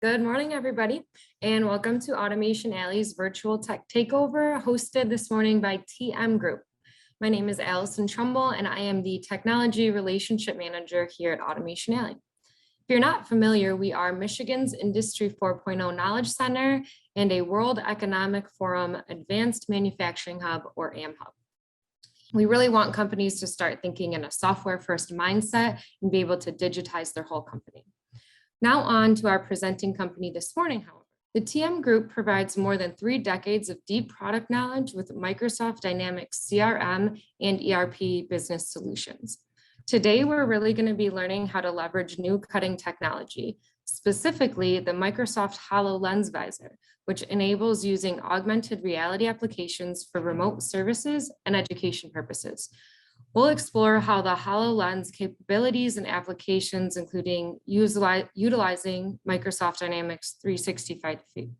Good morning, everybody, and welcome to Automation Alley's virtual tech takeover hosted this morning by TM Group. My name is Allison Trumbull, and I am the Technology Relationship Manager here at Automation Alley. If you're not familiar, we are Michigan's Industry 4.0 Knowledge Center and a World Economic Forum Advanced Manufacturing Hub, or AmHub. We really want companies to start thinking in a software-first mindset and be able to digitize their whole company. Now on to our presenting company this morning, however. The TM Group provides more than 3 decades of deep product knowledge with Microsoft Dynamics CRM and ERP business solutions. Today, we're really going to be learning how to leverage new cutting technology, specifically the Microsoft HoloLens Visor, which enables using augmented reality applications for remote services and education purposes. We'll explore how the HoloLens capabilities and applications, including utilizing Microsoft Dynamics 365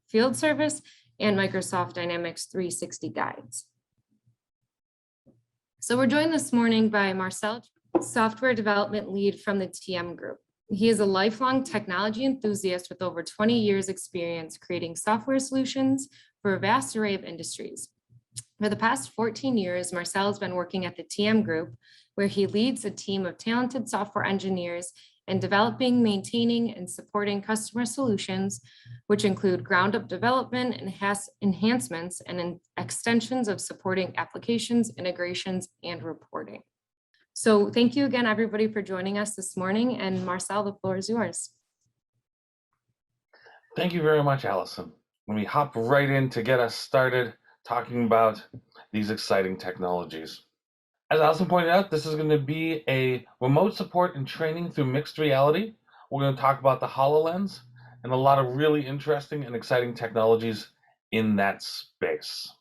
Field Service and Microsoft Dynamics 360 Guides. So we're joined this morning by Marcel, software development lead from the TM Group. He is a lifelong technology enthusiast with over 20 years experience creating software solutions for a vast array of industries. For the past 14 years, Marcel has been working at the TM Group, where he leads a team of talented software engineers in developing, maintaining, and supporting customer solutions, which include ground-up development, enhancements, and extensions of supporting applications, integrations, and reporting. So thank you again, everybody, for joining us this morning. And Marcel, the floor is yours. Thank you very much, Allison. Let me hop right in to get us started talking about these exciting technologies. As Allison pointed out, this is going to be a remote support and training through mixed reality. We're going to talk about the HoloLens and a lot of really interesting and exciting technologies in that space.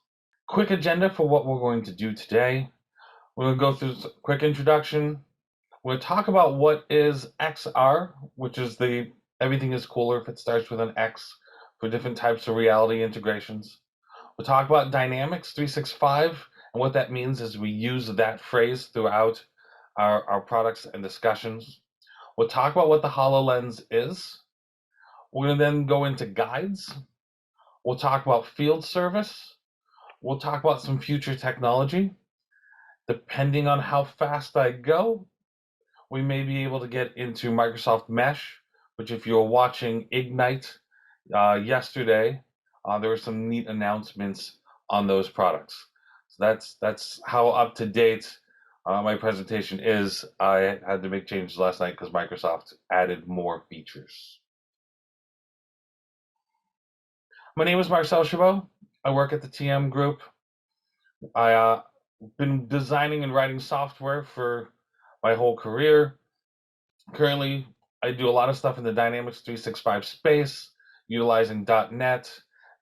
Quick agenda for what we're going to do today. We're going to go through a quick introduction. We're going to talk about what is XR, which is everything is cooler if it starts with an X for different types of reality integrations. We'll talk about Dynamics 365, and what that means is we use that phrase throughout our products and discussions. We'll talk about what the HoloLens is. We're going to then go into guides. We'll talk about field service. We'll talk about some future technology. Depending on how fast I go, we may be able to get into Microsoft Mesh, which if you were watching Ignite yesterday, there were some neat announcements on those products. So that's how up to date my presentation is. I had to make changes last night because Microsoft added more features. My name is Marcel Chabot. I work at the TM Group. I've been designing and writing software for my whole career. Currently, I do a lot of stuff in the Dynamics 365 space, utilizing .NET,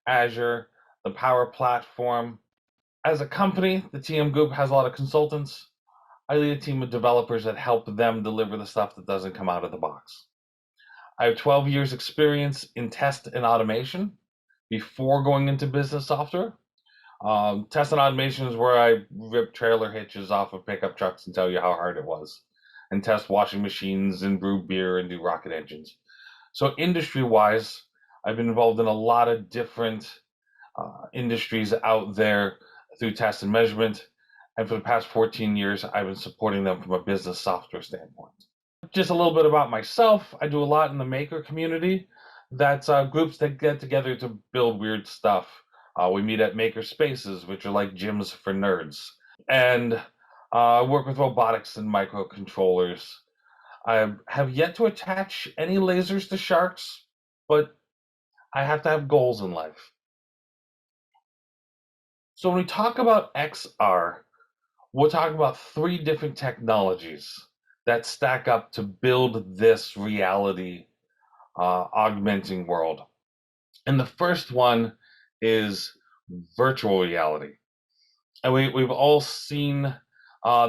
Azure, the Power Platform. As a company, the TM Group has a lot of consultants. I lead a team of developers that help them deliver the stuff that doesn't come out of the box. I have 12 years experience in test and automation before going into business software. Test and automation is where I rip trailer hitches off of pickup trucks and tell you how hard it was, and test washing machines and brew beer and do rocket engines. So industry-wise, I've been involved in a lot of different industries out there through test and measurement. And for the past 14 years, I've been supporting them from a business software standpoint. Just a little bit about myself. I do a lot in the maker community. That's groups that get together to build weird stuff. We meet at maker spaces, which are like gyms for nerds. And work with robotics and microcontrollers. I have yet to attach any lasers to sharks, but I have to have goals in life. So when we talk about XR, we'll talk about 3 different technologies that stack up to build this reality augmenting world. And the first one is virtual reality. And we've all seen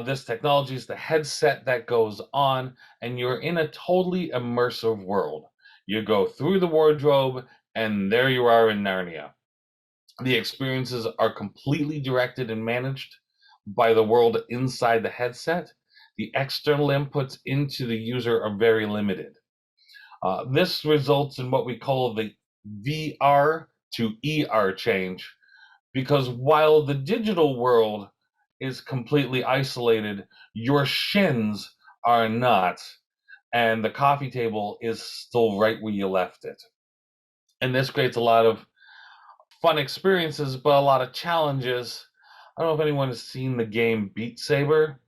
this technology is the headset that goes on, and you're in a totally immersive world. You go through the wardrobe, and there you are in Narnia. The experiences are completely directed and managed by the world inside the headset. The external inputs into the user are very limited. This results in what we call the VR to ER change, because while the digital world is completely isolated, your shins are not, and the coffee table is still right where you left it. And this creates a lot of fun experiences, but a lot of challenges. I don't know if anyone has seen the game Beat Saber.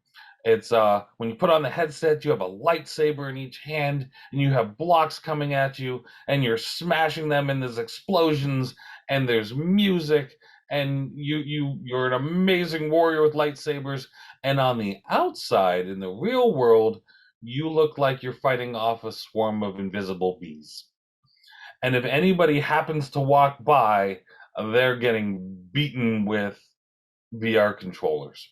It's when you put on the headset, you have a lightsaber in each hand, and you have blocks coming at you, and you're smashing them, and there's explosions, and there's music, and you're an amazing warrior with lightsabers. And on the outside, in the real world, you look like you're fighting off a swarm of invisible bees. And if anybody happens to walk by, they're getting beaten with VR controllers.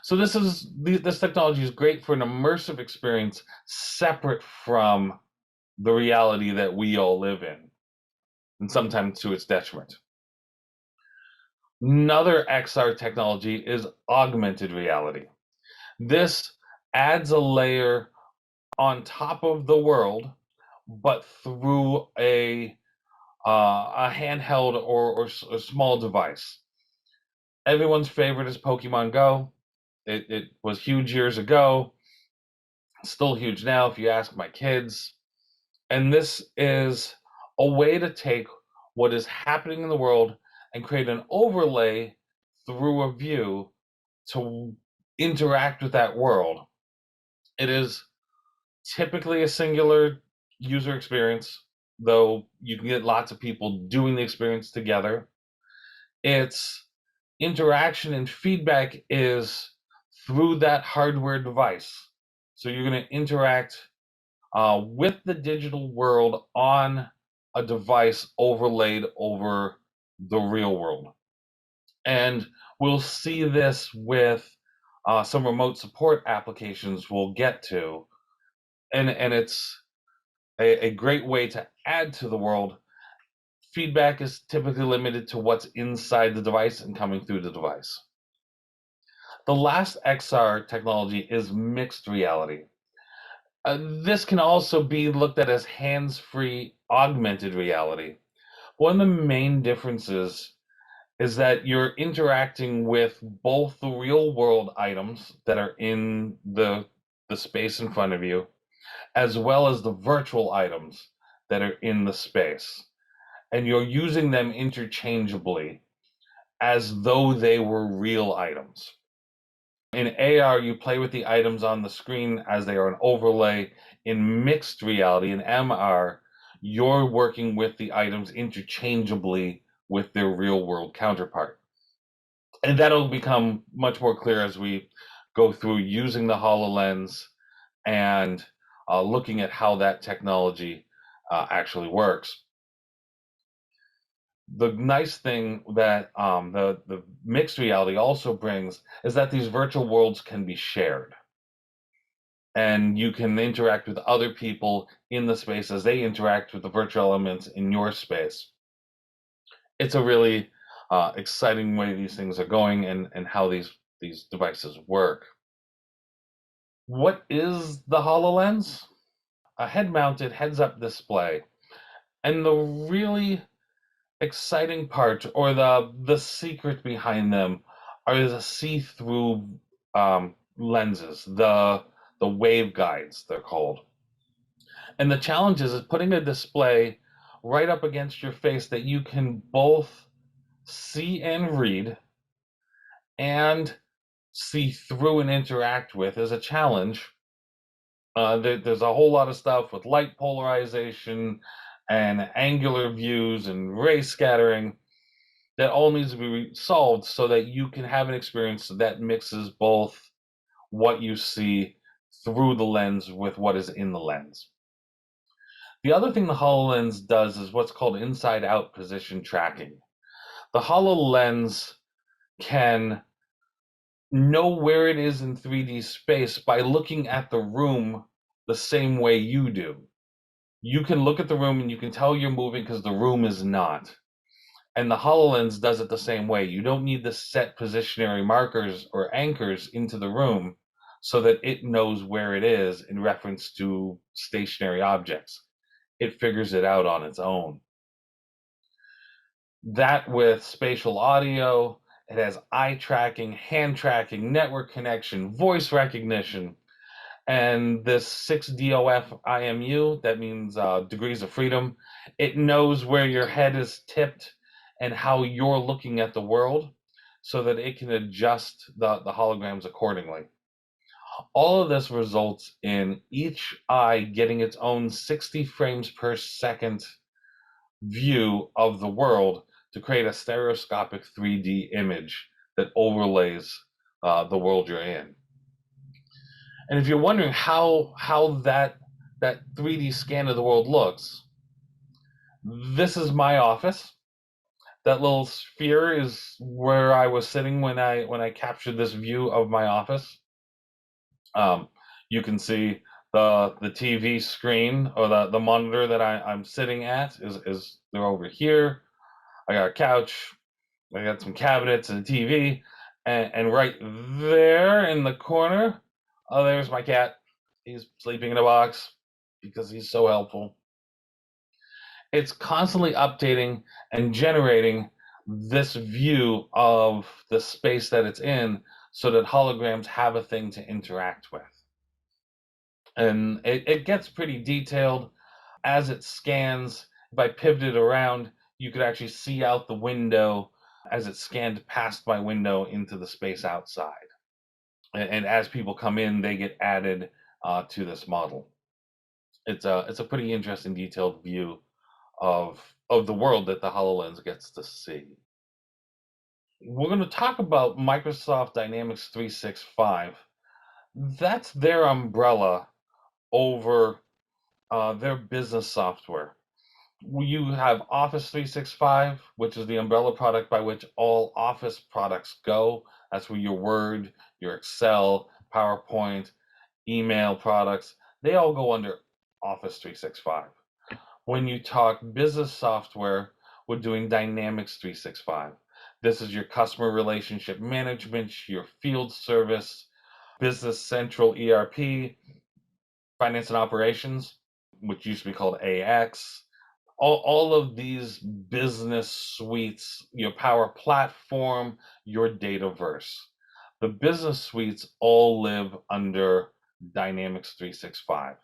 So this technology is great for an immersive experience separate from the reality that we all live in, and sometimes to its detriment. Another XR technology is augmented reality. This adds a layer on top of the world, but through a handheld or a small device. Everyone's favorite is Pokemon Go. It was huge years ago, still huge now if you ask my kids. And this is a way to take what is happening in the world and create an overlay through a view to interact with that world. It is typically a singular user experience, though you can get lots of people doing the experience together. Its interaction and feedback is through that hardware device. So you're going to interact with the digital world on a device overlaid over the real world. And we'll see this with some remote support applications we'll get to. And it's a great way to add to the world. Feedback is typically limited to what's inside the device and coming through the device. The last XR technology is mixed reality. This can also be looked at as hands-free augmented reality. One of the main differences is that you're interacting with both the real world items that are in the space in front of you, as well as the virtual items that are in the space. And you're using them interchangeably as though they were real items. In AR, you play with the items on the screen as they are an overlay. In mixed reality, in MR, you're working with the items interchangeably with their real world counterpart. And that'll become much more clear as we go through using the HoloLens and looking at how that technology actually works. The nice thing that the mixed reality also brings is that these virtual worlds can be shared, and you can interact with other people in the space as they interact with the virtual elements in your space. It's a really exciting way these things are going, and how these devices work. What is the HoloLens? A head-mounted heads-up display, and the really exciting part, or the secret behind them, are the see-through lenses, the waveguides they're called. And the challenge is putting a display right up against your face that you can both see and read and see through and interact with is a challenge. There's a whole lot of stuff with light polarization and angular views and ray scattering that all needs to be solved so that you can have an experience that mixes both what you see through the lens with what is in the lens. The other thing the HoloLens does is what's called inside-out position tracking. The HoloLens can know where it is in 3D space by looking at the room the same way you do. You can look at the room and you can tell you're moving because the room is not. And the HoloLens does it the same way. You don't need to set positionary markers or anchors into the room. so that it knows where it is in reference to stationary objects. It figures it out on its own. That with spatial audio, it has eye tracking, hand tracking, network connection, voice recognition, and this 6DOF IMU, that means degrees of freedom. It knows where your head is tipped and how you're looking at the world so that it can adjust the holograms accordingly. All of this results in each eye getting its own 60 frames per second view of the world to create a stereoscopic 3D image that overlays the world you're in. And if you're wondering how that 3D scan of the world looks, this is my office. That little sphere is where I was sitting when I captured this view of my office. You can see the TV screen, or the monitor that I'm sitting at is they're over here. I got a couch, I got some cabinets and a TV, and right there in the corner, oh, there's my cat. He's sleeping in a box because he's so helpful. It's constantly updating and generating this view of the space that it's in so that holograms have a thing to interact with. And it gets pretty detailed as it scans. If I pivoted around, you could actually see out the window as it scanned past my window into the space outside. And as people come in, they get added to this model. It's a pretty interesting, detailed view of the world that the HoloLens gets to see. We're going to talk about Microsoft Dynamics 365. That's their umbrella over their business software. You have Office 365, which is the umbrella product by which all Office products go. That's where your Word, your Excel, PowerPoint, email products, they all go under Office 365. When you talk business software, we're doing Dynamics 365. This is your customer relationship management, your field service, Business Central ERP, finance and operations, which used to be called AX. All of these business suites, your Power Platform, your Dataverse. The business suites all live under Dynamics 365.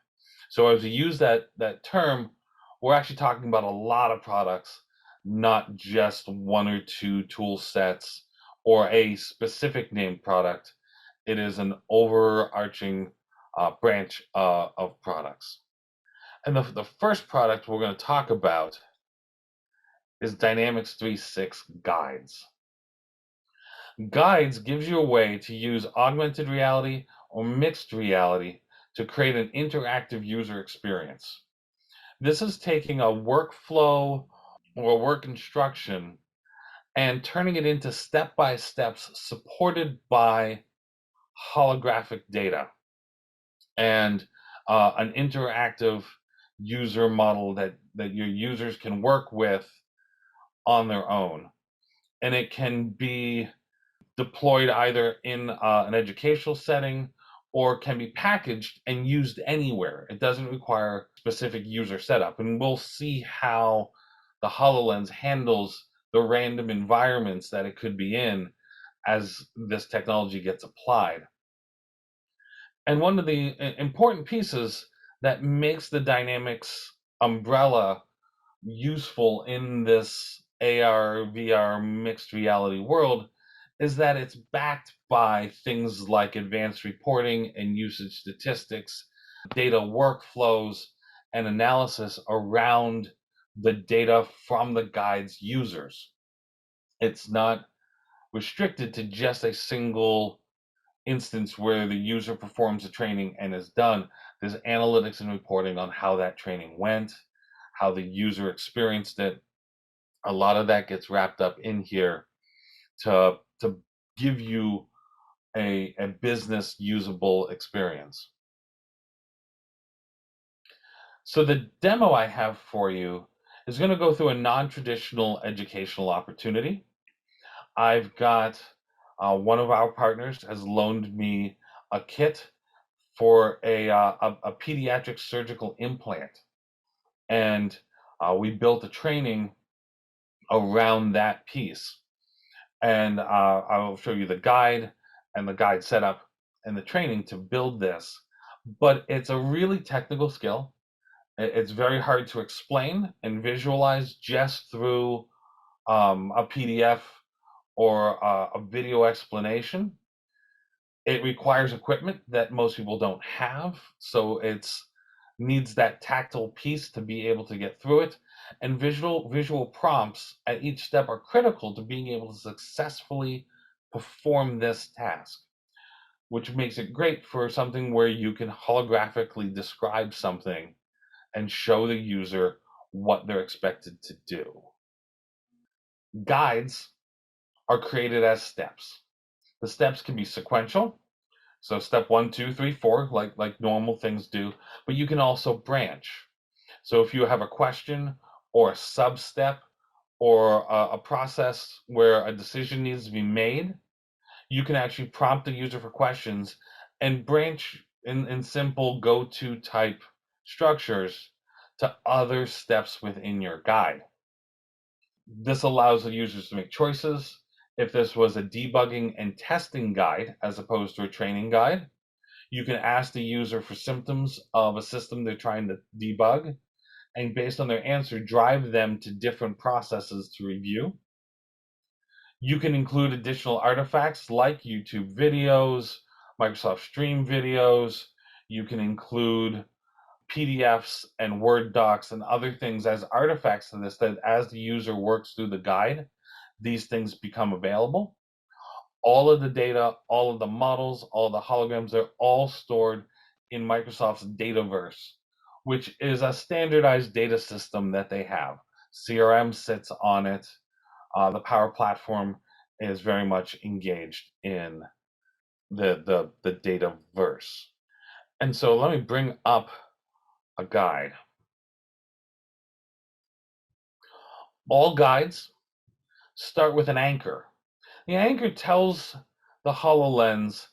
So as we use that term, we're actually talking about a lot of products, not just one or two tool sets or a specific named product. It is an overarching branch of products. And the first product we're going to talk about is Dynamics 365 Guides. Guides gives you a way to use augmented reality or mixed reality to create an interactive user experience. This is taking a workflow or a work instruction and turning it into step-by-steps supported by holographic data and an interactive user model that your users can work with on their own. And it can be deployed either in an educational setting or can be packaged and used anywhere. It doesn't require specific user setup. And we'll see how the HoloLens handles the random environments that it could be in as this technology gets applied. And one of the important pieces that makes the Dynamics umbrella useful in this AR, VR, mixed reality world is that it's backed by things like advanced reporting and usage statistics, data workflows, and analysis around the data from the guide's users. It's not restricted to just a single instance where the user performs the training and is done. There's analytics and reporting on how that training went, how the user experienced it. A lot of that gets wrapped up in here to give you a business usable experience. So the demo I have for you is going to go through a non-traditional educational opportunity. I've got one of our partners has loaned me a kit for a pediatric surgical implant. And we built a training around that piece. And I'll show you the guide and the guide setup and the training to build this. But it's a really technical skill. It's very hard to explain and visualize just through a PDF or a video explanation. It requires equipment that most people don't have, so it's needs that tactile piece to be able to get through it. And visual prompts at each step are critical to being able to successfully perform this task, which makes it great for something where you can holographically describe something and show the user what they're expected to do. Guides are created as steps. The steps can be sequential, so step 1, 2, 3, 4, like normal things do, but you can also branch. So if you have a question or a sub-step or a process where a decision needs to be made, you can actually prompt the user for questions and branch in simple go-to type structures to other steps within your guide. This allows the users to make choices. If this was a debugging and testing guide as opposed to a training guide, you can ask the user for symptoms of a system they're trying to debug, and based on their answer, drive them to different processes to review. You can include additional artifacts like YouTube videos, Microsoft Stream videos. You can include PDFs and Word docs and other things as artifacts to this, that as the user works through the guide, these things become available. All of the data, all of the models, all the holograms, they're all stored in Microsoft's Dataverse, which is a standardized data system that they have. CRM sits on it. The Power Platform is very much engaged in the Dataverse. And so let me bring up a guide. All guides start with an anchor. The anchor tells the HoloLens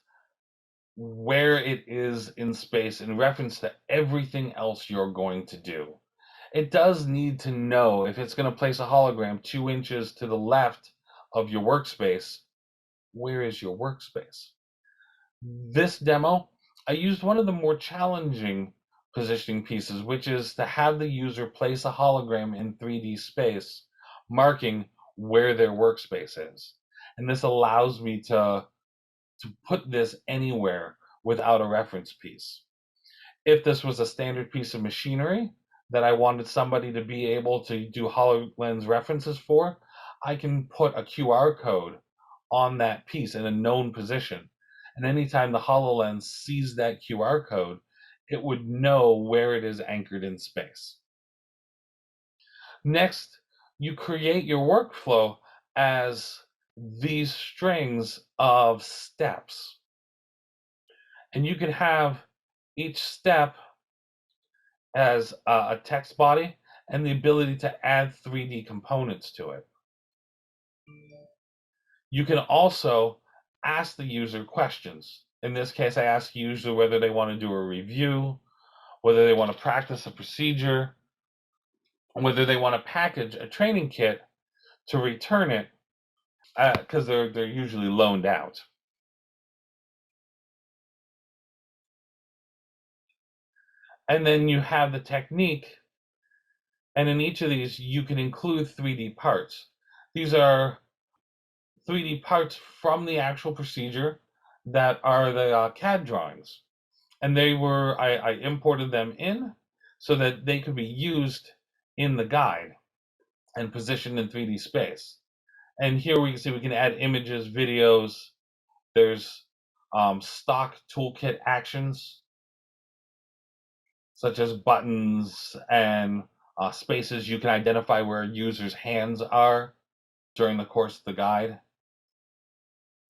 where it is in space in reference to everything else you're going to do. It does need to know if it's going to place a hologram 2 inches to the left of your workspace, where is your workspace? This demo, I used one of the more challenging positioning pieces, which is to have the user place a hologram in 3D space, marking where their workspace is. And this allows me to put this anywhere without a reference piece. If this was a standard piece of machinery that I wanted somebody to be able to do HoloLens references for, I can put a QR code on that piece in a known position. And anytime the HoloLens sees that QR code, it would know where it is anchored in space. Next, you create your workflow as these strings of steps. And you can have each step as a text body and the ability to add 3D components to it. You can also ask the user questions. In this case, I ask the user whether they want to do a review, whether they want to practice a procedure, whether they want to package a training kit to return it, because they're usually loaned out. And then you have the technique, and in each of these, you can include 3D parts. These are 3D parts from the actual procedure that are the CAD drawings. And I imported them in so that they could be used in the guide and positioned in 3D space. And here we can see we can add images, videos. There's stock toolkit actions, such as buttons and spaces. You can identify where a user's hands are during the course of the guide.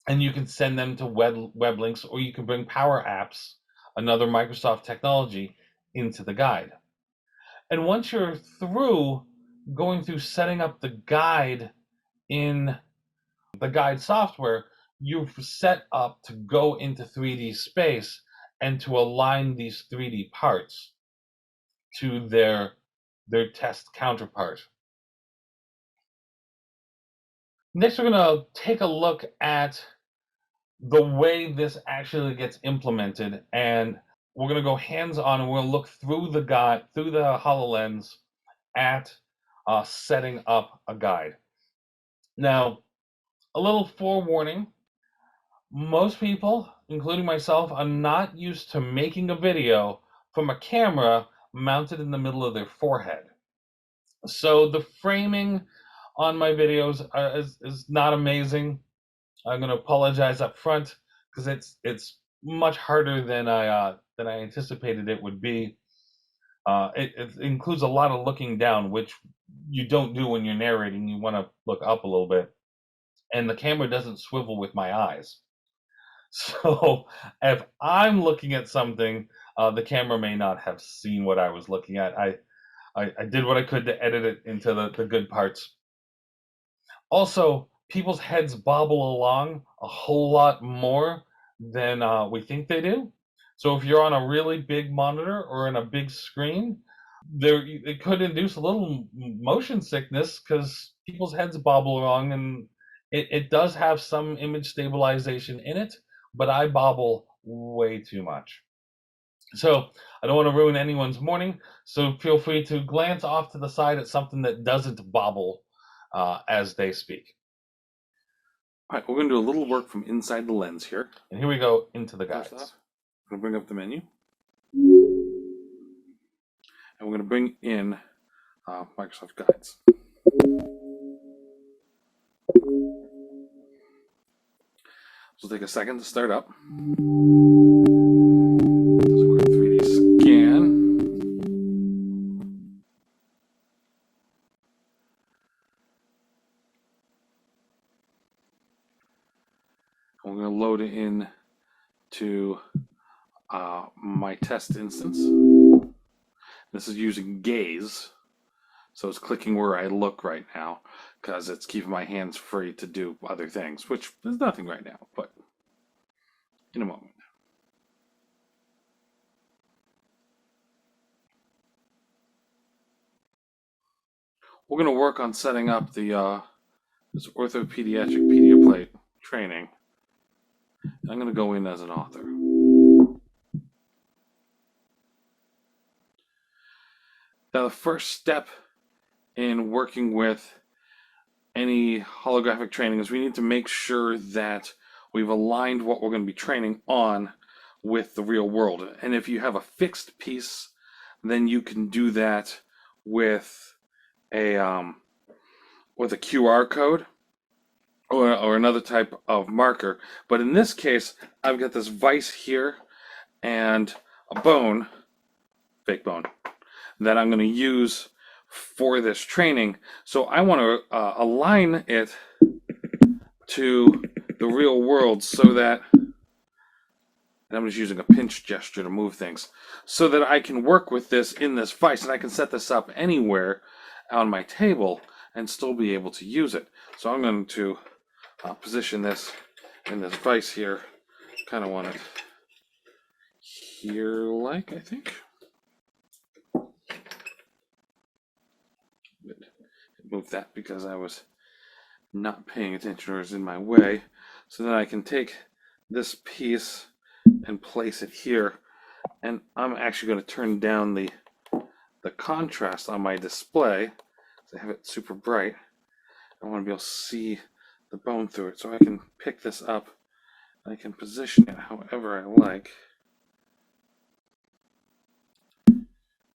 And you can send them to web links, or you can bring Power Apps, another Microsoft technology, into the guide. And once you're through going through setting up the guide in the guide software, you've set up to go into 3D space and to align these 3D parts to their test counterpart. Next, we're going to take a look at the way this actually gets implemented, and we're going to go hands-on, and we'll look through the HoloLens at setting up a guide. Now, a little forewarning, most people, including myself, are not used to making a video from a camera mounted in the middle of their forehead. So the framing on my videos is not amazing. I'm going to apologize up front because it's much harder than I anticipated it would be. It includes a lot of looking down, which you don't do when you're narrating. You want to look up a little bit, and the camera doesn't swivel with my eyes. So if I'm looking at something, the camera may not have seen what I was looking at. I did what I could to edit it into the good parts. Also, people's heads bobble along a whole lot more than we think they do. So if you're on a really big monitor or in a big screen, it could induce a little motion sickness because people's heads bobble along, and it does have some image stabilization in it, but I bobble way too much. So I don't want to ruin anyone's morning, so feel free to glance off to the side at something that doesn't bobble as they speak. All right, we're going to do a little work from inside the lens here. And here we go into the guides. I'm going to bring up the menu. And we're going to bring in Microsoft Guides. So take a second to start up. So a quick 3D scan. And we're going to load it in to my test instance. This is using gaze. So it's clicking where I look right now because it's keeping my hands free to do other things, which is nothing right now, but in a moment. We're going to work on setting up the this orthopediatric pediaplate training. I'm going to go in as an author. Now, the first step in working with any holographic training is we need to make sure that we've aligned what we're going to be training on with the real world. And if you have a fixed piece, then you can do that with a QR code or another type of marker. But in this case, I've got this vise here and a bone, fake bone, that I'm going to use for this training. So I want to align it to the real world so that, and I'm just using a pinch gesture to move things, so that I can work with this in this vise, and I can set this up anywhere on my table and still be able to use it. So I'm going to position this in this vise here. Kind of want it here, like, I think. Move that because I was not paying attention or it was in my way. So then I can take this piece and place it here. And I'm actually going to turn down the contrast on my display. I have it super bright. I want to be able to see the bone through it. So I can pick this up. I can position it however I like.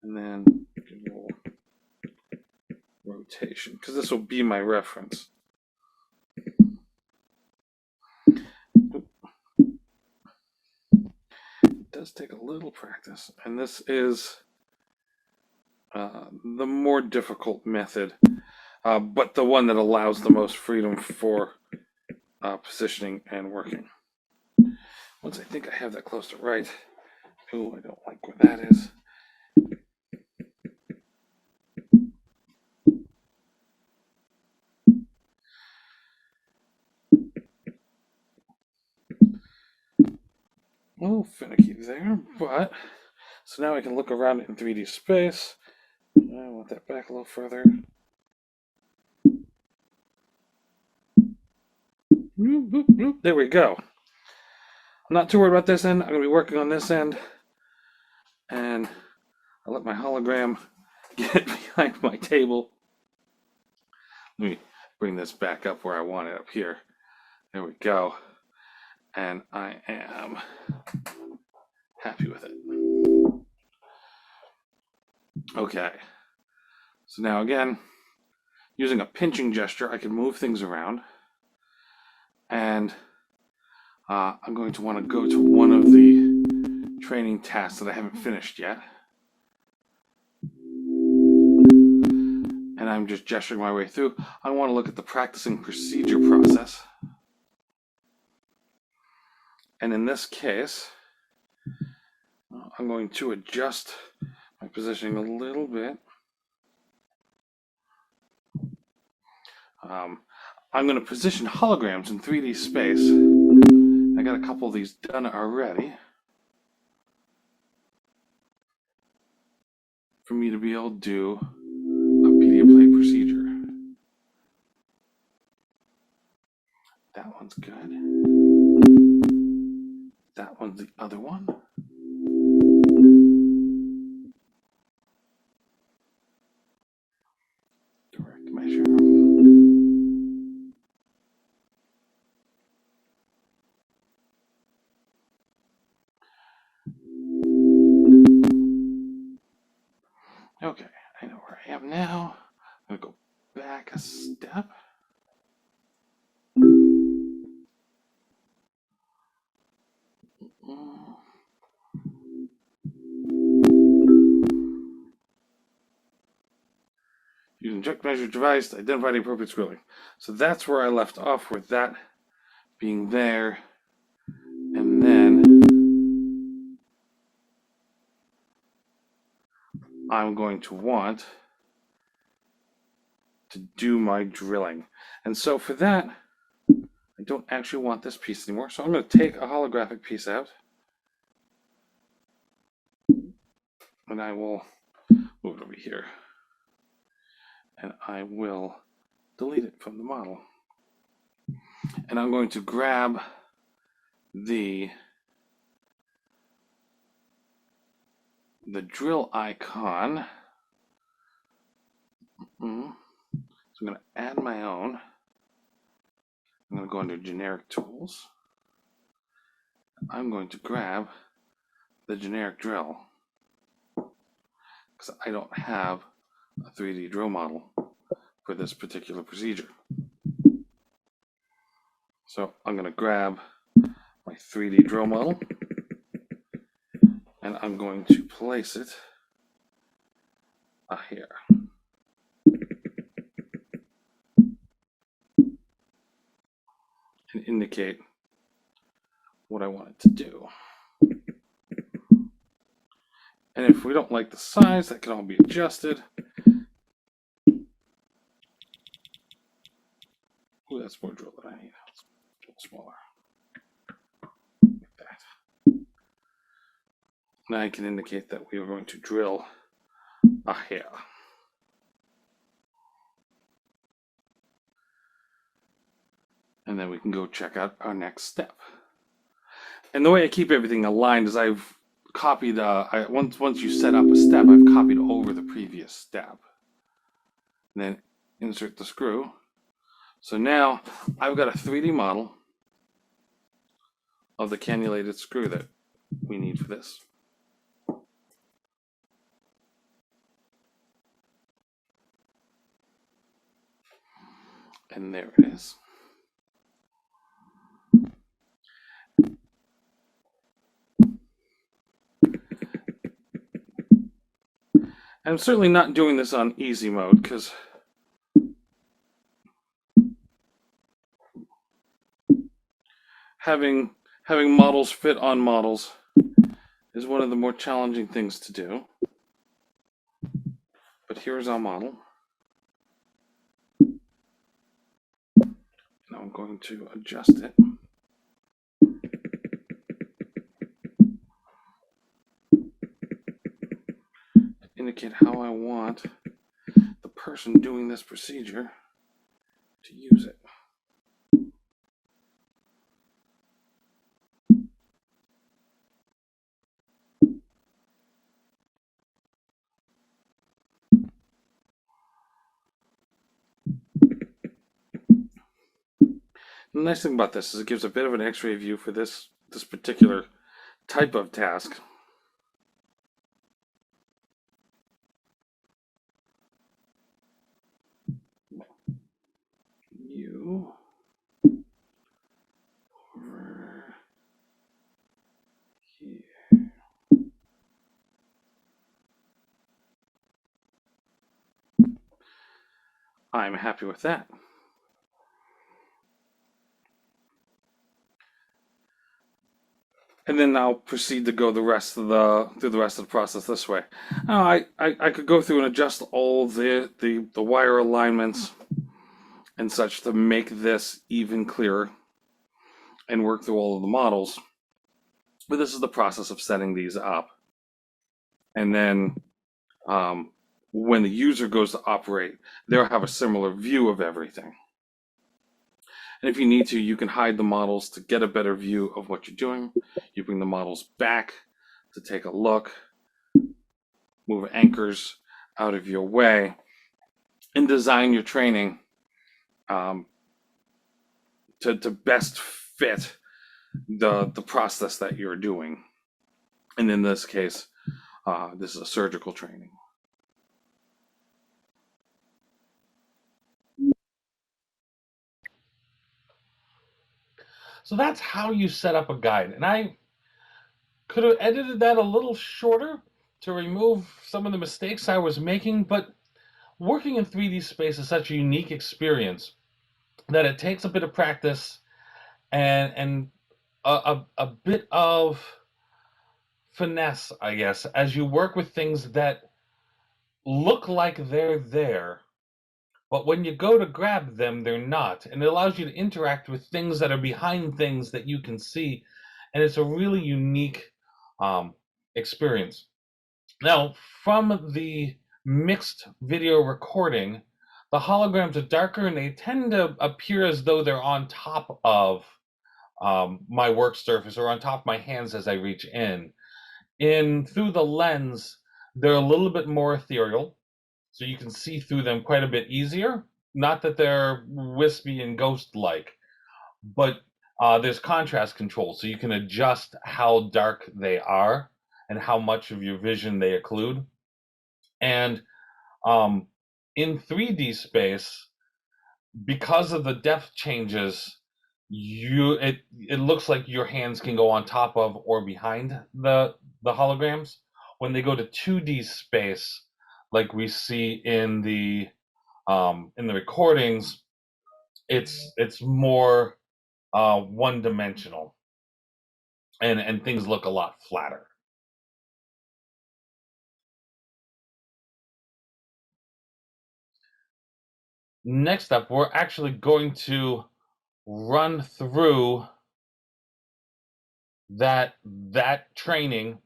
And then do a little rotation, because this will be my reference. It does take a little practice, and this is the more difficult method, but the one that allows the most freedom for positioning and working. Once I think I have that close to right, oh, I don't like where that is. little finicky there, but so now I can look around it in 3D space. I want that back a little further. There we go. I'm not too worried about this end. I'm going to be working on this end, and I'll let my hologram get behind my table. Let me bring this back up where I want it, up here. There we go. And I am happy with it. Okay. So now again, using a pinching gesture, I can move things around. And I'm going to want to go to one of the training tasks that I haven't finished yet. And I'm just gesturing my way through. I want to look at the practicing procedure process. And in this case, I'm going to adjust my positioning a little bit. I'm going to position holograms in 3D space. I got a couple of these done already for me to be able to do a media play procedure. That one's good. That one's the other one. Direct measure. Okay, I know where I am now. I'm going to go back a step. Using direct measure device to identify the appropriate scrolling. So that's where I left off, with that being there. And then I'm going to want to do my drilling. And so for that, I don't actually want this piece anymore. So I'm going to take a holographic piece out. And I will move it over here. And I will delete it from the model. And I'm going to grab the drill icon. So I'm going to add my own. I'm going to go under generic tools. I'm going to grab the generic drill because I don't have a 3D drill model for this particular procedure. So I'm going to grab my 3D drill model and I'm going to place it here. And indicate what I want it to do. And if we don't like the size, that can all be adjusted. Ooh, that's more drill than I need. It's a little smaller. Like that. Now I can indicate that we are going to drill a hair. And then we can go check out our next step. And the way I keep everything aligned is I've copied, once you set up a step, I've copied over the previous step. And then insert the screw. So now I've got a 3D model of the cannulated screw that we need for this. And there it is. I'm certainly not doing this on easy mode because having models fit on models is one of the more challenging things to do. But here's our model. Now I'm going to adjust it. communicate how I want the person doing this procedure to use it. The nice thing about this is it gives a bit of an x-ray view for this particular type of task. You over here. I'm happy with that. And then I'll proceed to go through the rest of the process this way. Now, I could go through and adjust all the wire alignments and such to make this even clearer and work through all of the models. But this is the process of setting these up. And then when the user goes to operate, they'll have a similar view of everything. And if you need to, you can hide the models to get a better view of what you're doing. You bring the models back to take a look, move anchors out of your way, and design your training to best fit the process that you're doing. And in this case, this is a surgical training. So that's how you set up a guide. And I could have edited that a little shorter to remove some of the mistakes I was making, but working in 3D space is such a unique experience that it takes a bit of practice and a bit of finesse, I guess, as you work with things that look like they're there, but when you go to grab them, they're not. And it allows you to interact with things that are behind things that you can see. And it's a really unique experience. Now, from the mixed video recording, the holograms are darker and they tend to appear as though they're on top of my work surface or on top of my hands as I reach in. Through the lens, they're a little bit more ethereal, so you can see through them quite a bit easier. Not that they're wispy and ghost-like, but there's contrast control, so you can adjust how dark they are and how much of your vision they occlude. And in 3D space, because of the depth changes, it looks like your hands can go on top of or behind the holograms. When they go to 2D space, like we see in the recordings, it's more one-dimensional, and things look a lot flatter. Next up, we're actually going to run through that training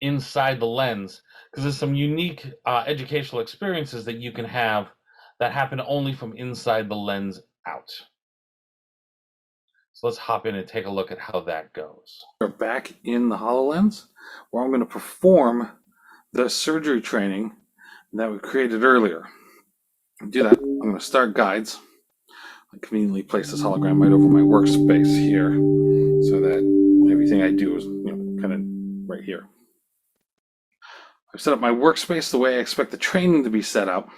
inside the lens, because there's some unique educational experiences that you can have that happen only from inside the lens out. So let's hop in and take a look at how that goes. We're back in the HoloLens, where I'm going to perform the surgery training that we created earlier. To do that, I'm going to start guides. I conveniently place this hologram right over my workspace here, so that everything I do is kind of right here. I've set up my workspace the way I expect the training to be set up,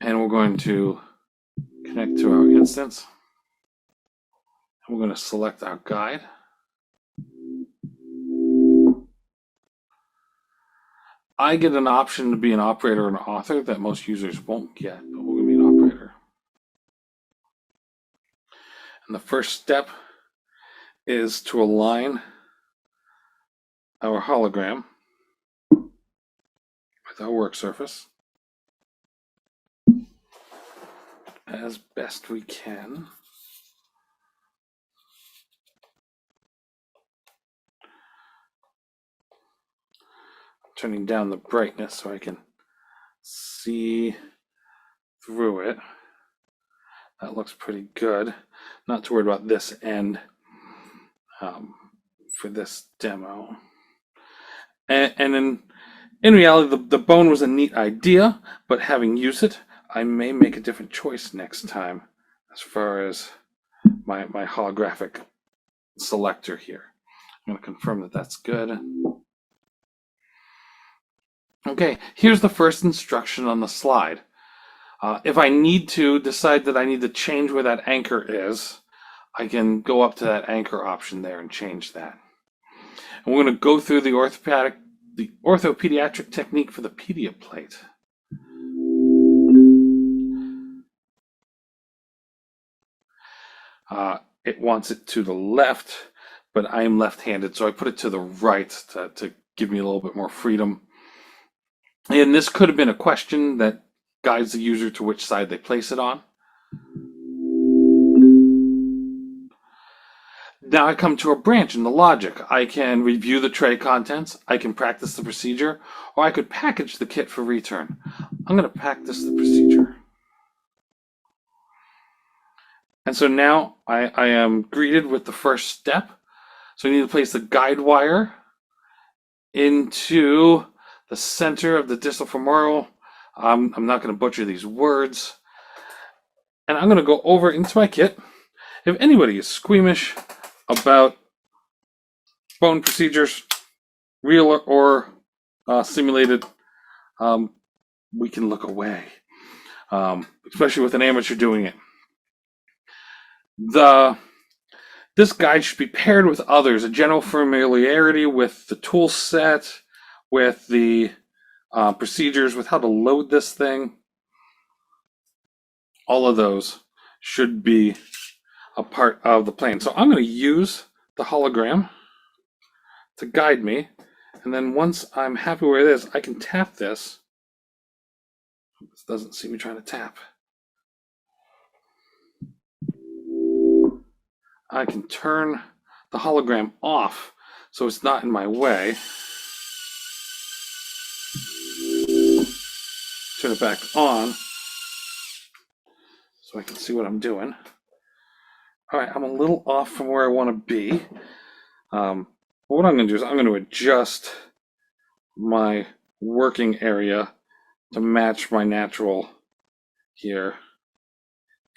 and we're going to connect to our instance. We're going to select our guide. I get an option to be an operator and author that most users won't get, but we're going to be an operator. And the first step is to align our hologram with our work surface as best we can. turning down the brightness so I can see through it. That looks pretty good. Not too worried about this end for this demo. And in reality, the bone was a neat idea, but having used it, I may make a different choice next time as far as my holographic selector here. I'm going to confirm that that's good. Okay, here's the first instruction on the slide. If I need to decide that I need to change where that anchor is, I can go up to that anchor option there and change that. And we're going to go through the orthopediatric technique for the pedia plate. It wants it to the left, but I am left-handed, so I put it to the right to give me a little bit more freedom. And this could have been a question that guides the user to which side they place it on. Now I come to a branch in the logic. I can review the tray contents, I can practice the procedure, or I could package the kit for return. I'm going to practice the procedure. And so now I am greeted with the first step. So I need to place the guide wire into the center of the distal femoral. I'm not going to butcher these words. And I'm going to go over into my kit. If anybody is squeamish about bone procedures, real or simulated, we can look away, especially with an amateur doing it. This guide should be paired with others, a general familiarity with the tool set, with the procedures, with how to load this thing. All of those should be a part of the plan. So I'm going to use the hologram to guide me, and then once I'm happy where it is, I can tap this. This doesn't see me trying to tap. I can turn the hologram off so it's not in my way. Turn it back on so I can see what I'm doing. All right, I'm a little off from where I want to be. What I'm going to do is I'm going to adjust my working area to match my natural here.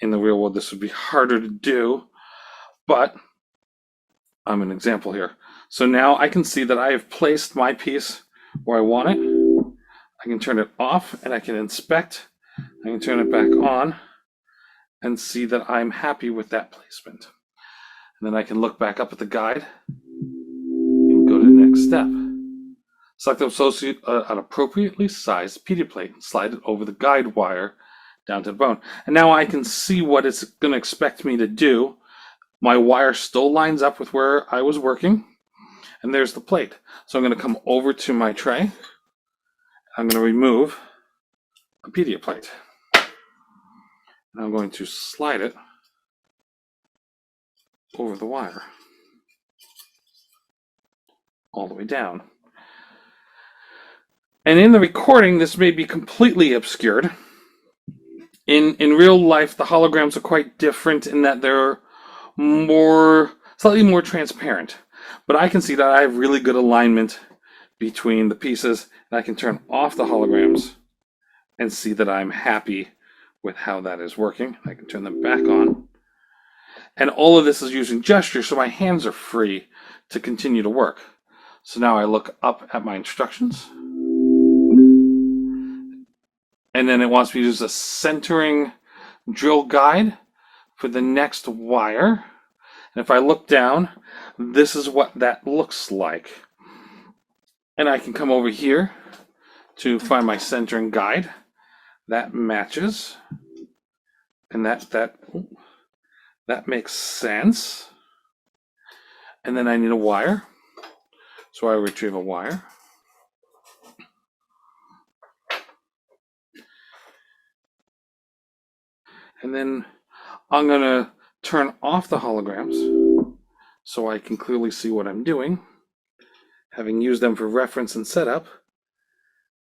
In the real world, this would be harder to do, but I'm an example here. So now I can see that I have placed my piece where I want it. I can turn it off and I can inspect. I can turn it back on and see that I'm happy with that placement. And then I can look back up at the guide and go to the next step. Select an appropriately sized pedia plate and slide it over the guide wire down to the bone. And now I can see what it's going to expect me to do. My wire still lines up with where I was working. And there's the plate. So I'm going to come over to my tray. I'm going to remove a pedia plate. And I'm going to slide it over the wire all the way down. And in the recording, this may be completely obscured. In real life, the holograms are quite different in that they're slightly more transparent. But I can see that I have really good alignment between the pieces, and I can turn off the holograms and see that I'm happy with how that is working. I can turn them back on. And all of this is using gesture, so my hands are free to continue to work. So now I look up at my instructions. And then it wants me to use a centering drill guide for the next wire. And if I look down, this is what that looks like. And I can come over here to find my centering guide. That matches. And that makes sense. And then I need a wire. So I retrieve a wire. And then I'm going to turn off the holograms so I can clearly see what I'm doing. Having used them for reference and setup,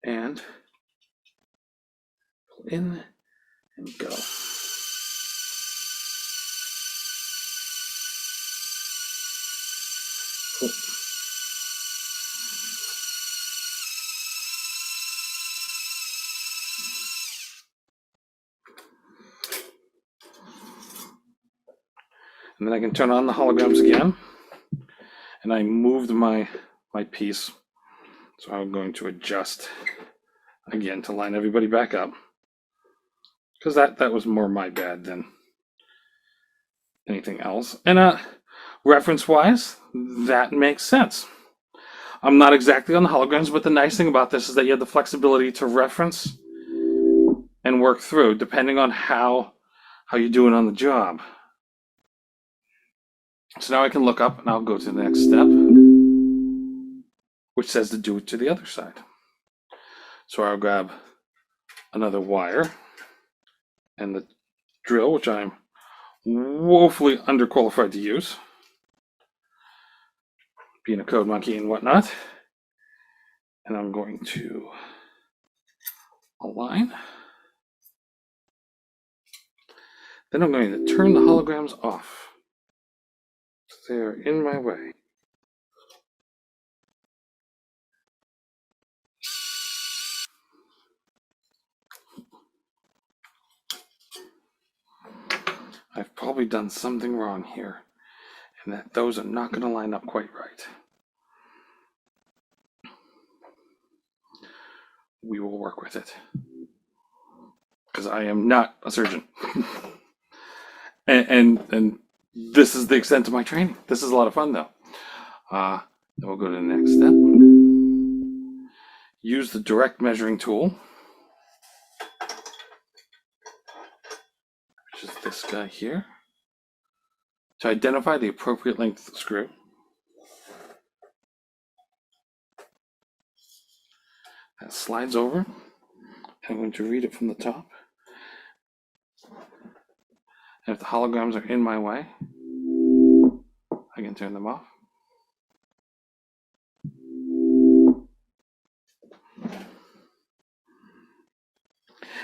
and pull in and go. Cool. And then I can turn on the holograms again, and I moved my piece, so I'm going to adjust again to line everybody back up, because that was more my bad than anything else. And reference wise, that makes sense. I'm not exactly on the holograms, but the nice thing about this is that you have the flexibility to reference and work through depending on how you're doing on the job. So now I can look up and I'll go to the next step, which says to do it to the other side. So I'll grab another wire and the drill, which I'm woefully underqualified to use, being a code monkey and whatnot. And I'm going to align. Then I'm going to turn the holograms off. They're in my way. I've probably done something wrong here, and that those are not going to line up quite right. We will work with it, because I am not a surgeon. and this is the extent of my training. This is a lot of fun, though. Then we'll go to the next step. Use the direct measuring tool, which is this guy here, to identify the appropriate length of the screw. That slides over. I'm going to read it from the top. And if the holograms are in my way, I can turn them off.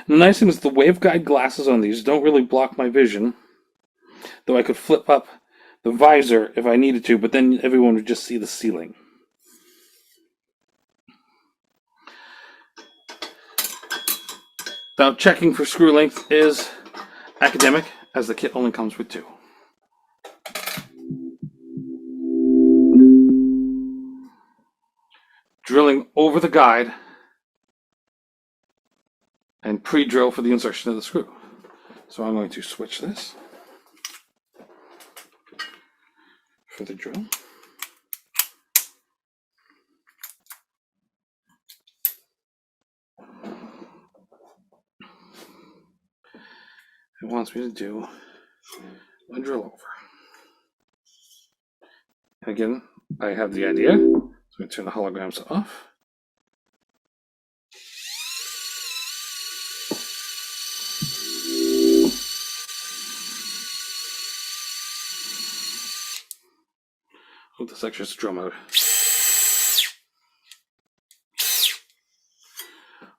And the nice thing is the waveguide glasses on these don't really block my vision, though I could flip up the visor if I needed to, but then everyone would just see the ceiling. Now, checking for screw length is academic, as the kit only comes with 2. Drilling over the guide and pre-drill for the insertion of the screw. So I'm going to switch this for the drill. It wants me to do a drill over. And again, I have the idea. So I'm going to turn the holograms off. Oh, this actually is drill mode.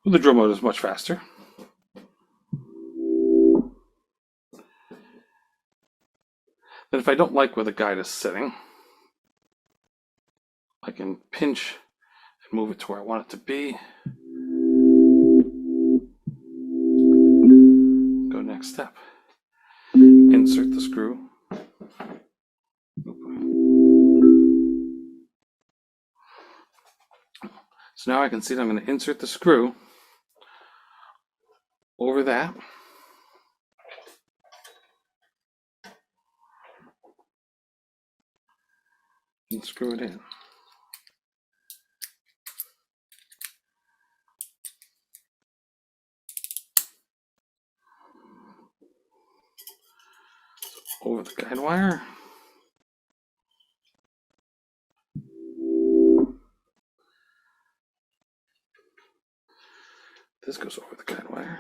Well, the drill mode is much faster. Then if I don't like where the guide is sitting, I can pinch and move it to where I want it to be. Go next step. Insert the screw. So now I can see that I'm going to insert the screw over that. And screw it in. Over the guide wire. This goes over the guide wire.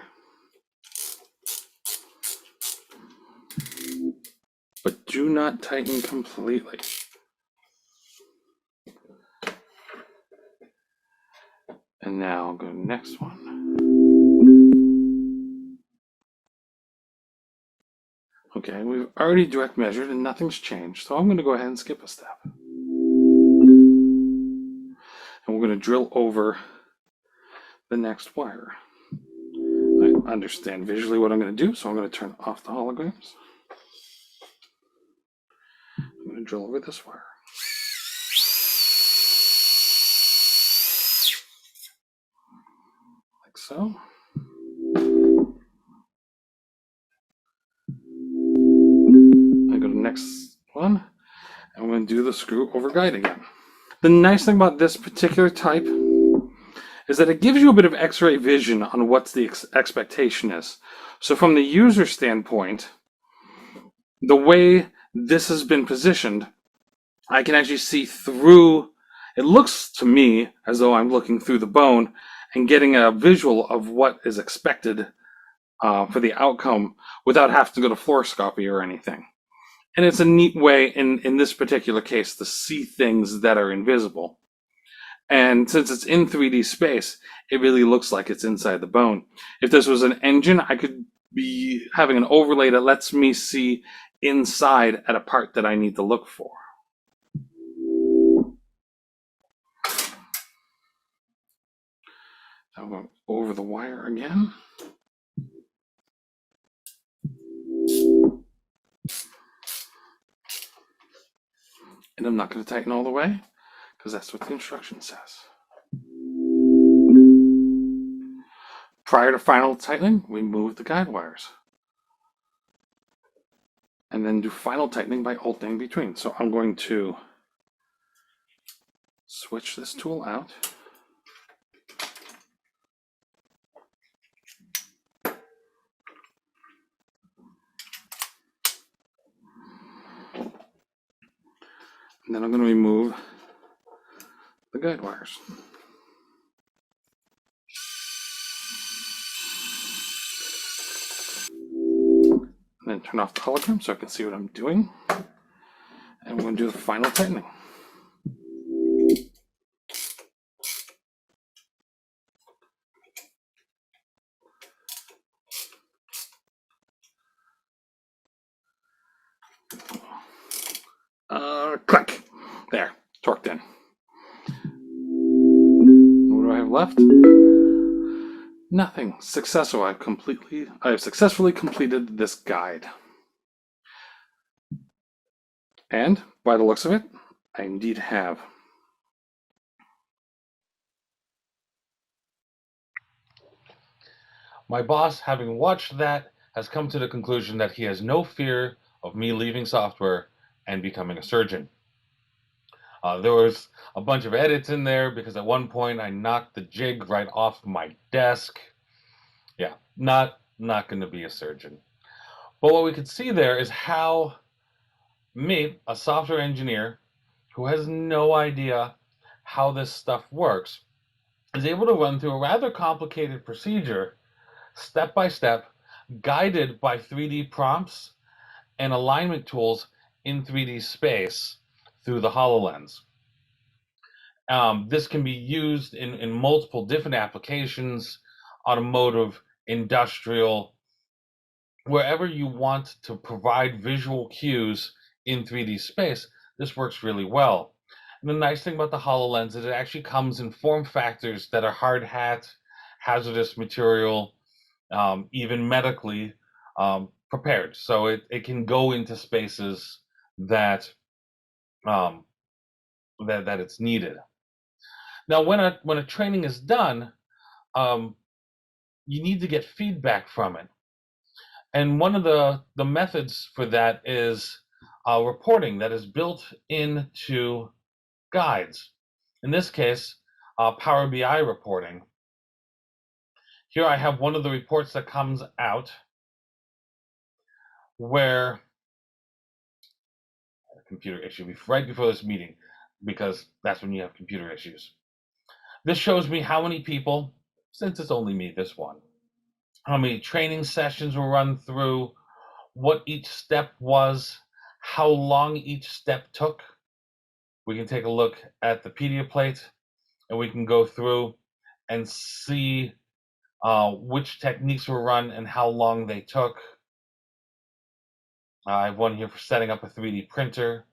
But do not tighten completely. And now I'll go to the next one. Okay, we've already direct measured and nothing's changed, so I'm going to go ahead and skip a step. And we're going to drill over the next wire. I understand visually what I'm going to do, so I'm going to turn off the holograms. I'm going to drill over this wire. Like so. I go to the next one, and I'm going to do the screw over guide again. The nice thing about this particular type is that it gives you a bit of X-ray vision on what the expectation is. So from the user standpoint, the way this has been positioned, I can actually see through. It looks to me as though I'm looking through the bone and getting a visual of what is expected for the outcome without having to go to fluoroscopy or anything. And it's a neat way in this particular case to see things that are invisible. And since it's in 3D space, it really looks like it's inside the bone. If this was an engine, I could be having an overlay that lets me see inside at a part that I need to look for. I'll go over the wire again. And I'm not going to tighten all the way, because that's what the instruction says. Prior to final tightening, we move the guide wires. And then do final tightening by alternating between. So I'm going to switch this tool out. And then I'm going to remove the guide wires. And then turn off the hologram so I can see what I'm doing. And we're going to do the final tightening. Click. There, torqued in. What do I have left? Nothing. Successful. I have successfully completed this guide. And by the looks of it, I indeed have. My boss, having watched that, has come to the conclusion that he has no fear of me leaving software and becoming a surgeon. There was a bunch of edits in there because at one point I knocked the jig right off my desk. Yeah, not going to be a surgeon. But what we could see there is how me, a software engineer who has no idea how this stuff works, is able to run through a rather complicated procedure, step by step, guided by 3D prompts and alignment tools in 3D space through the HoloLens. This can be used in multiple different applications, automotive, industrial, wherever you want to provide visual cues in 3D space. This works really well. And the nice thing about the HoloLens is it actually comes in form factors that are hard hat, hazardous material, even medically prepared. So it can go into spaces that that it's needed. Now, when a training is done, you need to get feedback from it. And one of the methods for that is reporting that is built into guides. In this case, Power BI reporting. Here I have one of the reports that comes out where a computer issue right before this meeting, because that's when you have computer issues. This shows me how many people, since it's only me, this one, how many training sessions were run through, what each step was, how long each step took. We can take a look at the pedia plate and we can go through and see which techniques were run and how long they took. I have one here for setting up a 3D printer,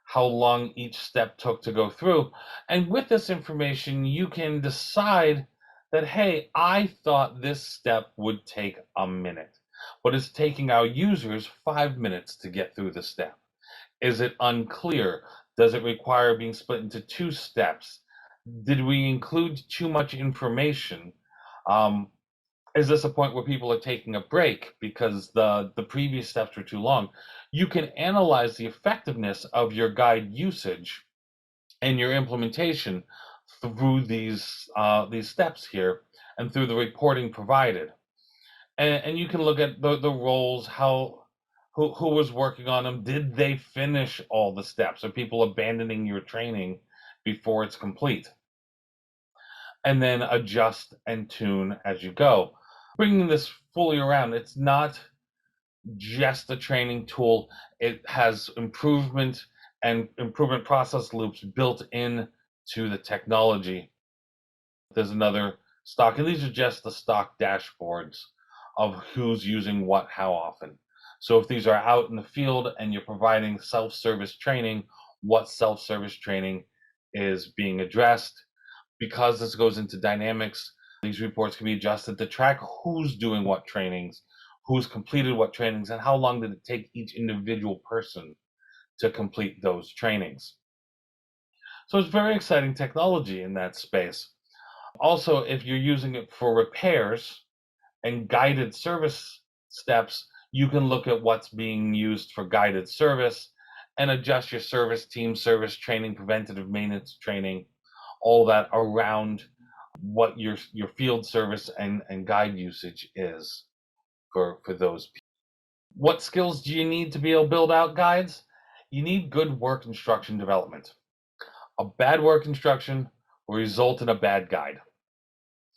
how long each step took to go through. And with this information, you can decide that, hey, I thought this step would take a minute, but it's taking our users 5 minutes to get through the step. Is it unclear? Does it require being split into 2 steps? Did we include too much information? Is this a point where people are taking a break because the previous steps were too long? You can analyze the effectiveness of your guide usage and your implementation through these steps here and through the reporting provided. And you can look at the roles, who was working on them. Did they finish all the steps? Are people abandoning your training before it's complete? And then adjust and tune as you go. Bringing this fully around, it's not just a training tool. It has improvement and improvement process loops built in to the technology. There's another stock, and these are just the stock dashboards of who's using what how often. So if these are out in the field and you're providing self-service training, what self-service training is being addressed. Because this goes into dynamics, these reports can be adjusted to track who's doing what trainings, who's completed what trainings, and how long did it take each individual person to complete those trainings. So it's very exciting technology in that space. Also, if you're using it for repairs and guided service steps, you can look at what's being used for guided service and adjust your service team, service training, preventative maintenance training, all that around what your field service and guide usage is for those people. What skills do you need to be able to build out guides? You need good work instruction development. A bad work instruction will result in a bad guide.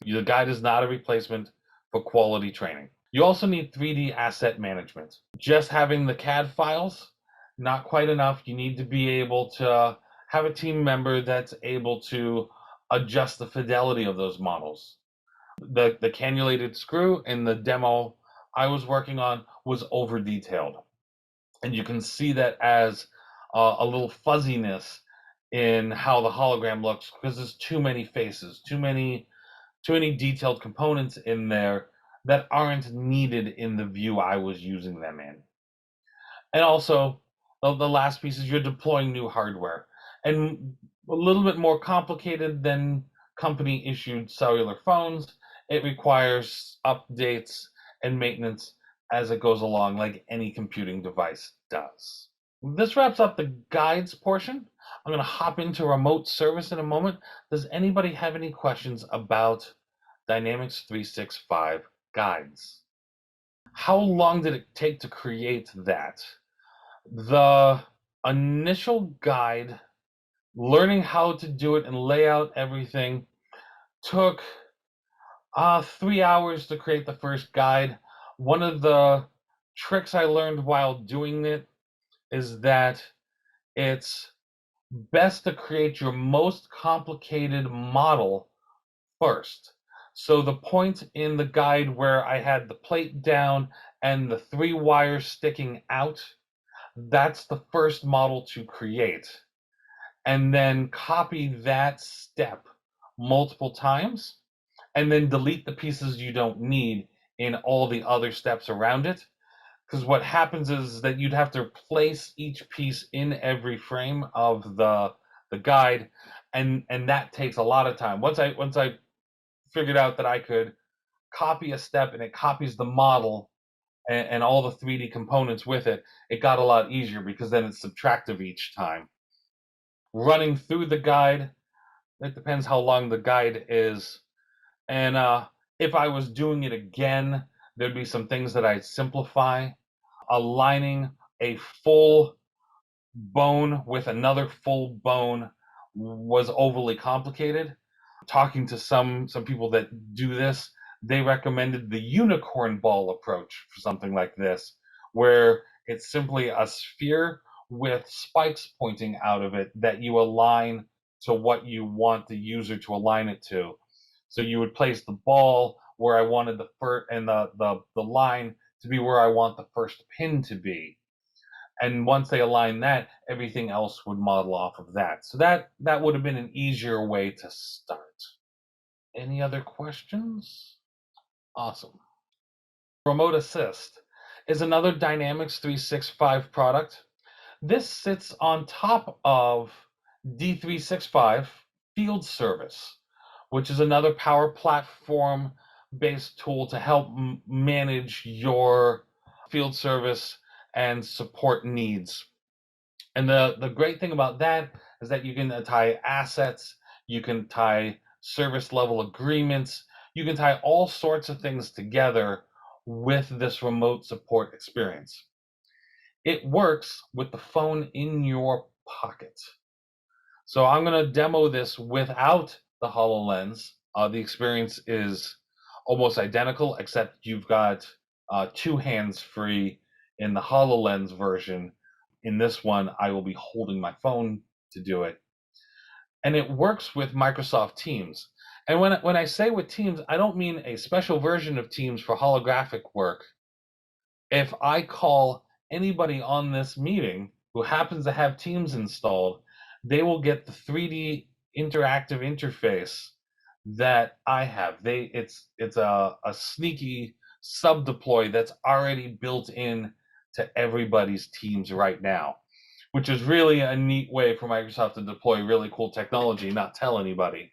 The guide is not a replacement for quality training. You also need 3D asset management. Just having the CAD files, not quite enough. You need to be able to have a team member that's able to adjust the fidelity of those models. The cannulated screw in the demo I was working on was over detailed. And you can see that as a little fuzziness in how the hologram looks because there's too many faces, too many detailed components in there that aren't needed in the view I was using them in. And also, the last piece is you're deploying new hardware, and a little bit more complicated than company issued cellular phones. It requires updates and maintenance as it goes along, like any computing device does. This wraps up the guides portion. I'm going to hop into remote service in a moment. Does anybody have any questions about Dynamics 365 guides? How long did it take to create that? The initial guide, learning how to do it and lay out everything, took 3 hours to create the first guide. One of the tricks I learned while doing it is that it's best to create your most complicated model first. So the point in the guide where I had the plate down and the 3 wires sticking out, that's the first model to create. And then copy that step multiple times, and then delete the pieces you don't need in all the other steps around it. Because what happens is that you'd have to place each piece in every frame of the guide, and that takes a lot of time. Once I figured out that I could copy a step and it copies the model and all the 3D components with it, it got a lot easier because then it's subtractive each time. Running through the guide, it depends how long the guide is. And if I was doing it again, there'd be some things that I'd simplify. Aligning a full bone with another full bone was overly complicated. Talking to some people that do this, they recommended the unicorn ball approach for something like this, where it's simply a sphere with spikes pointing out of it that you align to what you want the user to align it to. So you would place the ball where I wanted the first, and the line to be where I want the first pin to be. And once they align that, everything else would model off of that. So that would have been an easier way to start. Any other questions? Awesome. Remote Assist is another Dynamics 365 product. This sits on top of D365 Field Service, which is another Power Platform based tool to help manage your field service and support needs. And the great thing about that is that you can tie assets, you can tie service level agreements, you can tie all sorts of things together with this remote support experience. It works with the phone in your pocket. So I'm going to demo this without the HoloLens. The experience is almost identical, except you've got two hands free in the HoloLens version. In this one, I will be holding my phone to do it. And it works with Microsoft Teams. And when I say with Teams, I don't mean a special version of Teams for holographic work. If I call anybody on this meeting who happens to have Teams installed, they will get the 3D interactive interface that I have. It's a sneaky sub deploy that's already built in to everybody's Teams right now, which is really a neat way for Microsoft to deploy really cool technology, not tell anybody.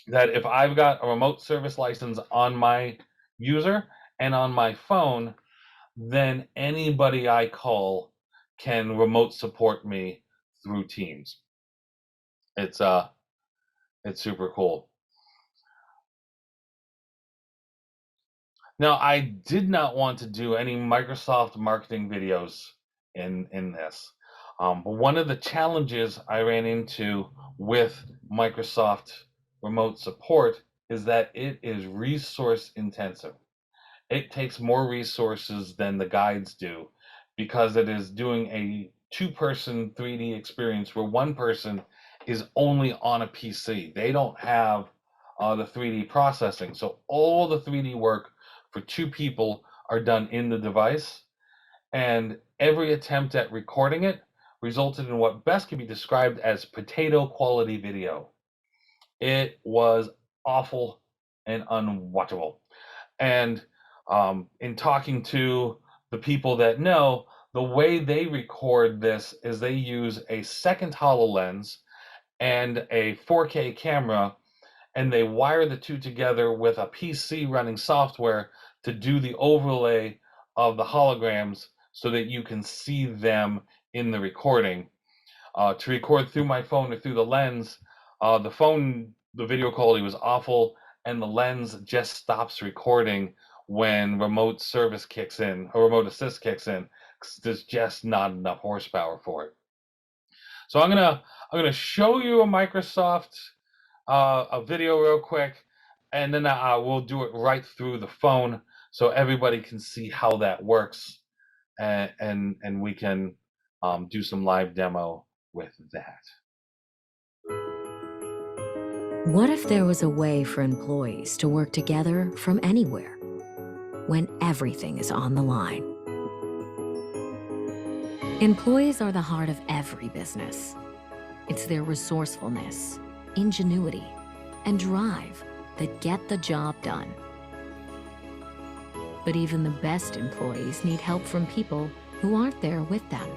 That if I've got a remote service license on my user and on my phone, then anybody I call can remote support me through Teams. It's super cool. Now, I did not want to do any Microsoft marketing videos in this. But one of the challenges I ran into with Microsoft remote support is that it is resource intensive. It takes more resources than the guides do because it is doing a two-person 3D experience where one person is only on a PC. They don't have the 3D processing. So all the 3D work for two people are done in the device. And every attempt at recording it resulted in what best can be described as potato quality video. It was awful and unwatchable. And in talking to the people that know, the way they record this is they use a second HoloLens and a 4K camera, and they wire the two together with a PC running software to do the overlay of the holograms so that you can see them in the recording. To record through my phone or through the lens, the video quality was awful, and the lens just stops recording when remote service kicks in, or remote assist kicks in, because there's just not enough horsepower for it. So I'm gonna show you a Microsoft a video real quick, and then we'll do it right through the phone so everybody can see how that works, and we can do some live demo with that. What if there was a way for employees to work together from anywhere when everything is on the line? Employees are the heart of every business. It's their resourcefulness, ingenuity, and drive that get the job done. But even the best employees need help from people who aren't there with them.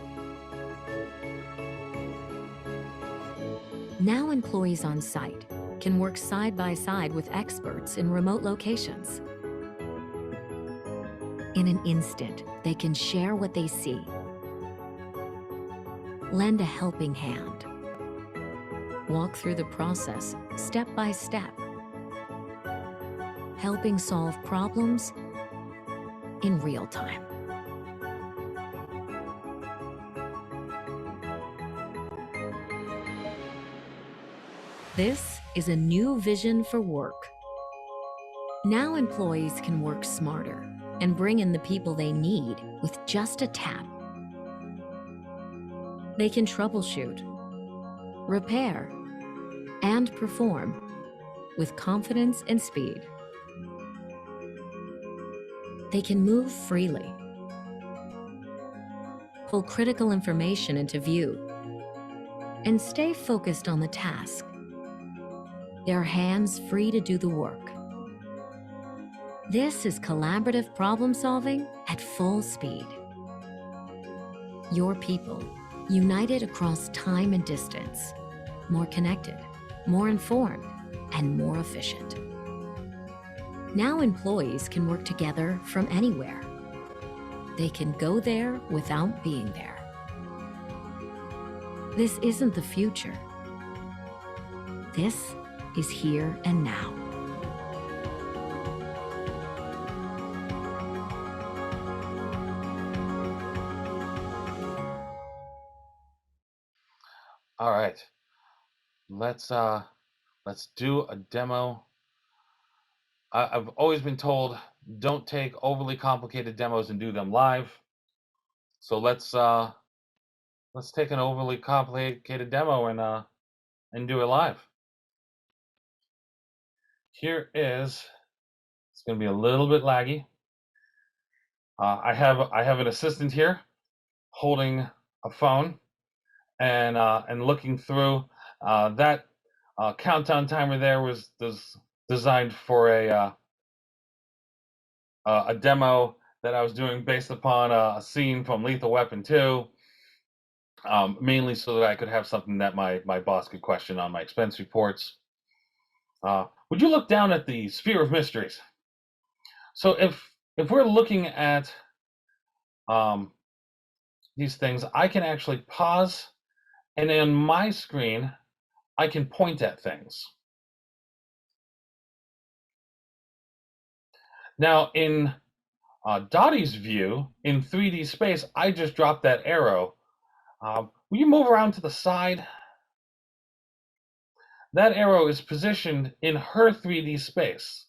Now employees on site can work side by side with experts in remote locations. In an instant, they can share what they see, lend a helping hand, walk through the process step by step, helping solve problems in real time. This is a new vision for work. Now employees can work smarter and bring in the people they need with just a tap. They can troubleshoot, repair, and perform with confidence and speed. They can move freely, pull critical information into view, and stay focused on the task. Their hands free to do the work. This is collaborative problem solving at full speed. Your people, united across time and distance, more connected, more informed, and more efficient. Now employees can work together from anywhere. They can go there without being there. This isn't the future. This is here and now. All right, let's do a demo. I've always been told don't take overly complicated demos and do them live. So let's take an overly complicated demo and do it live. Here is, it's going to be a little bit laggy. I have an assistant here holding a phone and looking through. That countdown timer there was designed for a demo that I was doing based upon a scene from Lethal Weapon 2, mainly so that I could have something that my boss could question on my expense reports. Would you look down at the sphere of mysteries? So if we're looking at these things, I can actually pause, and on my screen, I can point at things. Now in Dottie's view, in 3D space, I just dropped that arrow. Will you move around to the side? That arrow is positioned in her 3D space.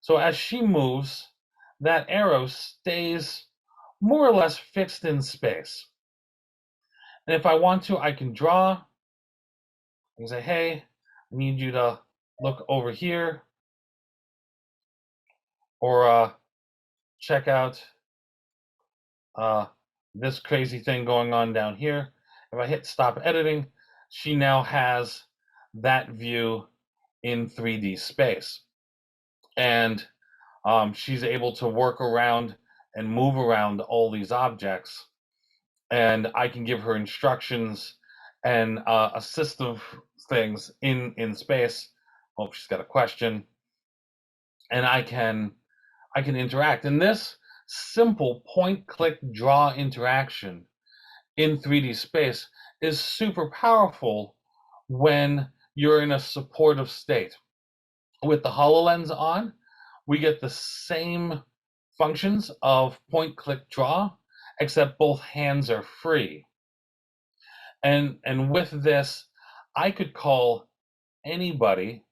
So as she moves, that arrow stays more or less fixed in space. And if I want to, I can draw and say, hey, I need you to look over here, or check out this crazy thing going on down here. If I hit stop editing, she now has that view in 3D space. And she's able to work around and move around all these objects. And I can give her instructions and assistive things in space. Oh, she's got a question. And I can interact. And this simple point, click, draw interaction in 3D space is super powerful when you're in a supportive state. With the HoloLens on, we get the same functions of point, click, draw, except both hands are free. And with this, I could call anybody,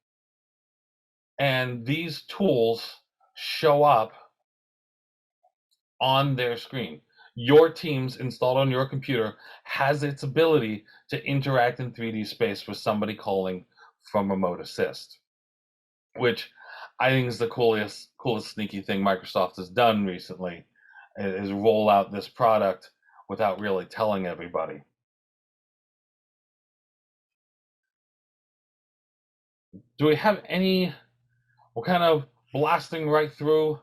and these tools show up on their screen. Your Teams installed on your computer has its ability to interact in 3D space with somebody calling from remote assist, which I think is the coolest sneaky thing Microsoft has done recently, is roll out this product without really telling everybody. Do we have any, we're kind of blasting right through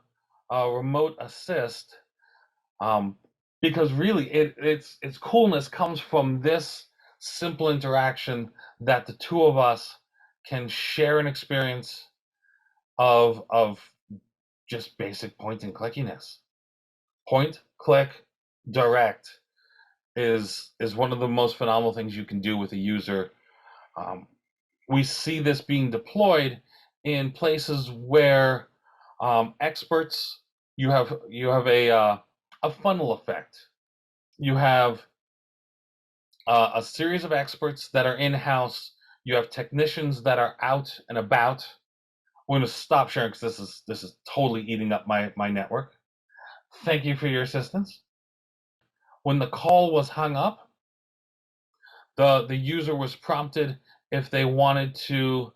remote assist, because really its coolness comes from this simple interaction that the two of us can share an experience of just basic point and clickiness. Point, click, direct is one of the most phenomenal things you can do with a user. We see this being deployed in places where experts, you have a funnel effect. You have a series of experts that are in-house. You have technicians that are out and about. We're going to stop sharing because this is totally eating up my network. Thank you for your assistance. When the call was hung up, the user was prompted if they wanted to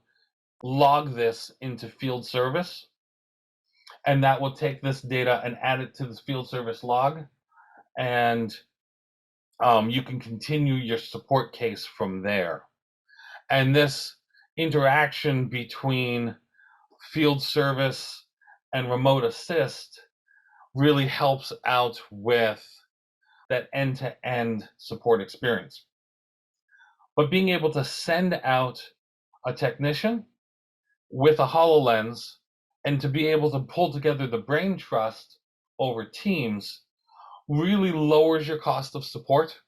log this into field service, and that will take this data and add it to this field service log, and you can continue your support case from there. And this interaction between field service and remote assist really helps out with that end-to-end support experience. But being able to send out a technician with a HoloLens and to be able to pull together the brain trust over Teams really lowers your cost of support.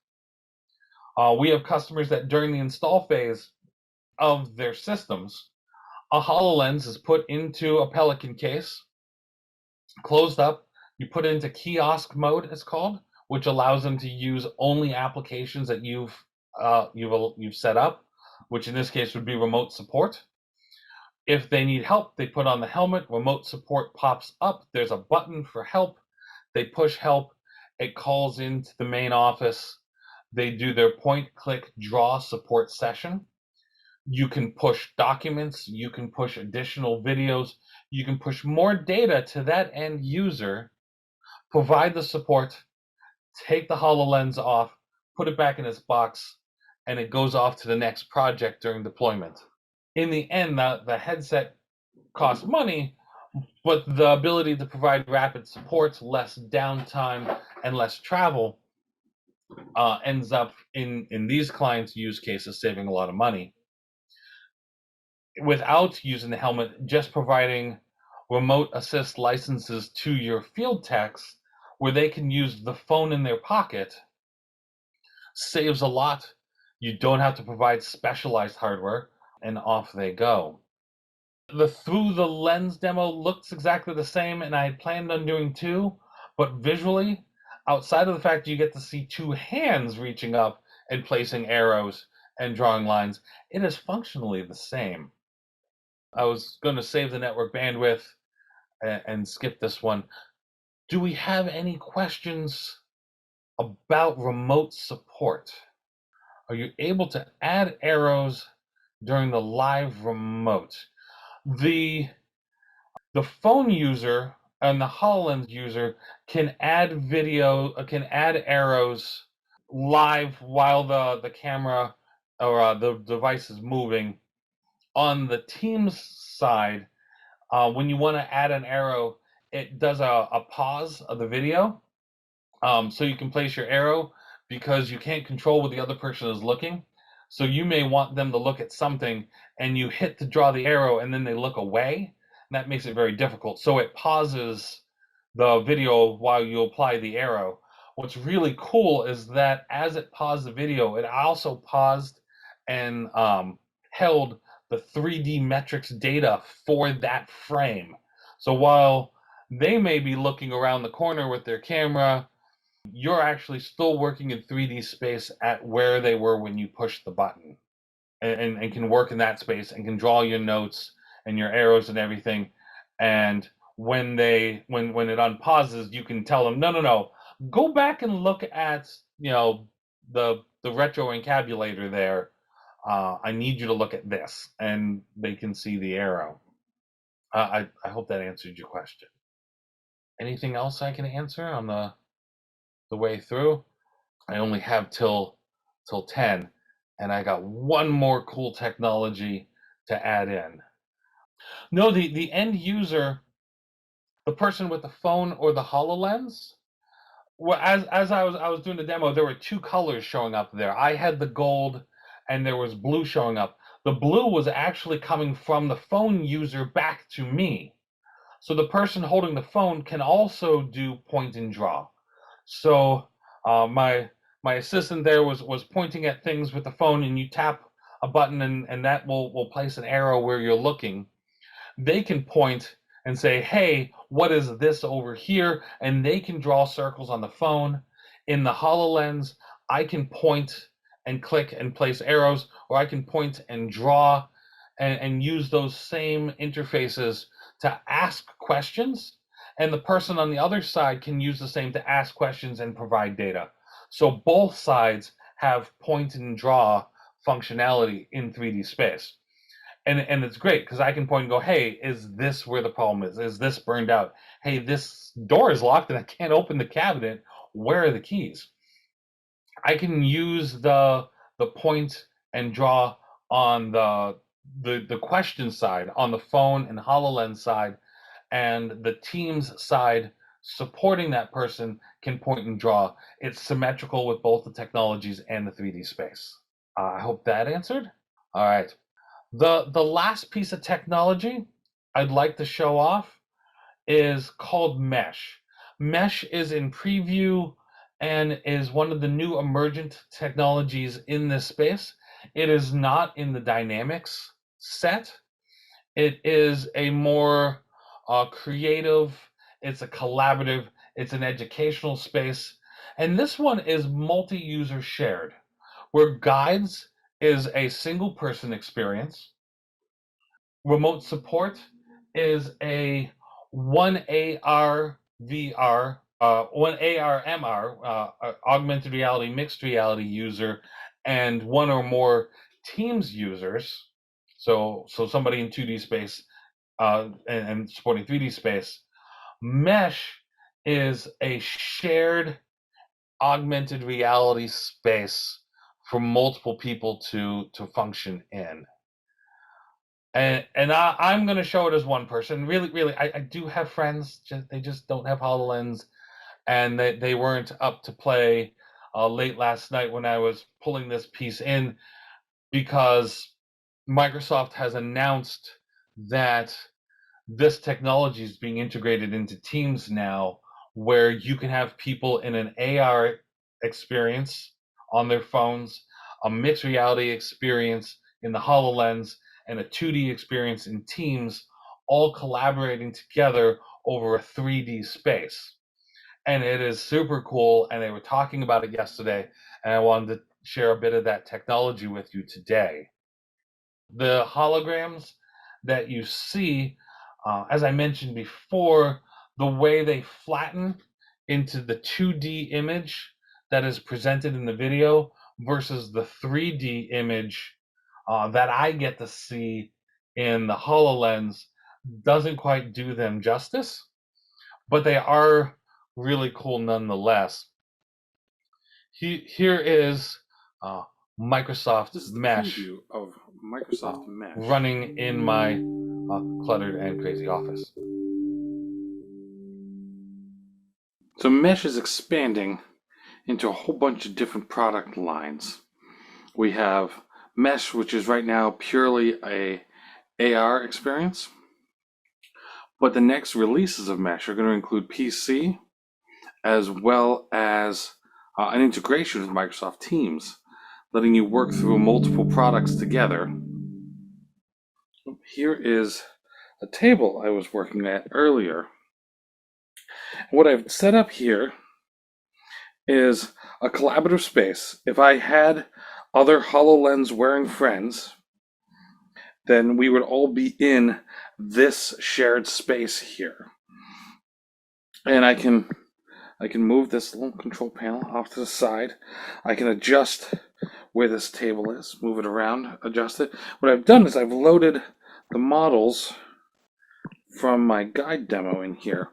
We have customers that during the install phase of their systems, a HoloLens is put into a Pelican case, closed up. You put it into kiosk mode, it's called, which allows them to use only applications that you've set up, which in this case would be remote support. If they need help, they put on the helmet, remote support pops up, there's a button for help, they push help, it calls into the main office, they do their point, click, draw support session. You can push documents, you can push additional videos, you can push more data to that end user, provide the support, take the HoloLens off, put it back in its box, and it goes off to the next project during deployment. In the end, the headset costs money, but the ability to provide rapid support, less downtime, and less travel ends up in these clients' use cases saving a lot of money. Without using the helmet, just providing remote assist licenses to your field techs where they can use the phone in their pocket saves a lot. You don't have to provide specialized hardware, and off they go. The through the lens demo looks exactly the same, and I had planned on doing two, but visually, outside of the fact you get to see two hands reaching up and placing arrows and drawing lines, it is functionally the same. I was going to save the network bandwidth and skip this one. Do we have any questions about remote support? Are you able to add arrows during the live remote? The phone user and the HoloLens user can add arrows live while the camera or the device is moving. On the Teams side, when you want to add an arrow, it does a pause of the video. So you can place your arrow because you can't control what the other person is looking. So you may want them to look at something and you hit to draw the arrow and then they look away. And that makes it very difficult. So it pauses the video while you apply the arrow. What's really cool is that as it paused the video, it also paused and held the 3D metrics data for that frame. So while they may be looking around the corner with their camera, you're actually still working in 3D space at where they were when you pushed the button, and can work in that space and can draw your notes and your arrows and everything. And when it unpauses, you can tell them, no, go back and look at the retro encabulator there. I need you to look at this, and they can see the arrow. I hope that answered your question. Anything else I can answer on the way through? I only have till 10, and I got one more cool technology to add in. No, the end user, the person with the phone or the HoloLens, well, as I was doing the demo, there were two colors showing up there. I had the gold and there was blue showing up. The blue was actually coming from the phone user back to me. So the person holding the phone can also do point and draw. So my assistant there was pointing at things with the phone, and you tap a button and that will place an arrow where you're looking. They can point and say, hey, what is this over here? And they can draw circles on the phone. In the HoloLens, I can point and click and place arrows, or I can point and draw and use those same interfaces to ask questions. And the person on the other side can use the same to ask questions and provide data. So both sides have point and draw functionality in 3D space. and it's great because I can point and go, hey, is this where the problem is? Is this burned out? Hey, this door is locked and I can't open the cabinet. Where are the keys? I can use the point and draw on the question side, on the phone and HoloLens side, and the Teams side supporting that person can point and draw. It's symmetrical with both the technologies and the 3D space. I hope that answered. All right. The last piece of technology I'd like to show off is called Mesh. Mesh is in preview and is one of the new emergent technologies in this space. It is not in the dynamics set. It is a more creative, it's a collaborative, it's an educational space. And this one is multi-user shared, where guides is a single person experience. Remote support is a one AR VR, one AR MR, augmented reality, mixed reality user, and one or more Teams users. So somebody in 2D space and supporting 3D space. Mesh is a shared augmented reality space for multiple people to function in. And I'm going to show it as one person. Really, I do have friends. They just don't have HoloLens, and they weren't up to play late last night when I was pulling this piece in, because Microsoft has announced that this technology is being integrated into Teams now, where you can have people in an AR experience on their phones, a mixed reality experience in the HoloLens, and a 2D experience in Teams, all collaborating together over a 3D space. And it is super cool, and they were talking about it yesterday, and I wanted to share a bit of that technology with you today. The holograms that you see, as I mentioned before, the way they flatten into the 2D image that is presented in the video versus the 3D image that I get to see in the HoloLens doesn't quite do them justice, but they are really cool nonetheless. Here is Microsoft Mesh of Microsoft Mesh running in my cluttered and crazy office. So Mesh is expanding into a whole bunch of different product lines. We have Mesh, which is right now purely a AR experience, but the next releases of Mesh are going to include PC as well as an integration with Microsoft Teams, letting you work through multiple products together. Here is a table I was working at earlier. What I've set up here is a collaborative space. If I had other HoloLens wearing friends, then we would all be in this shared space here. And I can move this little control panel off to the side. I can adjust where this table is, move it around, adjust it. What I've done is I've loaded the models from my guide demo in here.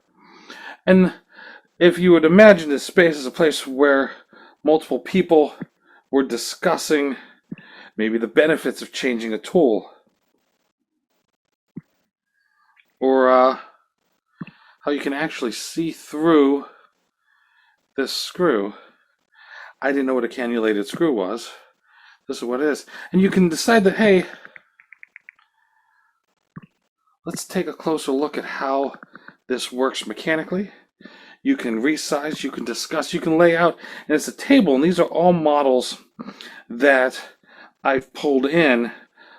And if you would imagine this space as a place where multiple people were discussing maybe the benefits of changing a tool, or how you can actually see through this screw. I didn't know what a cannulated screw was. This is what it is. And you can decide that, hey, let's take a closer look at how this works mechanically. You can resize, you can discuss, you can lay out, and it's a table, and these are all models that I've pulled in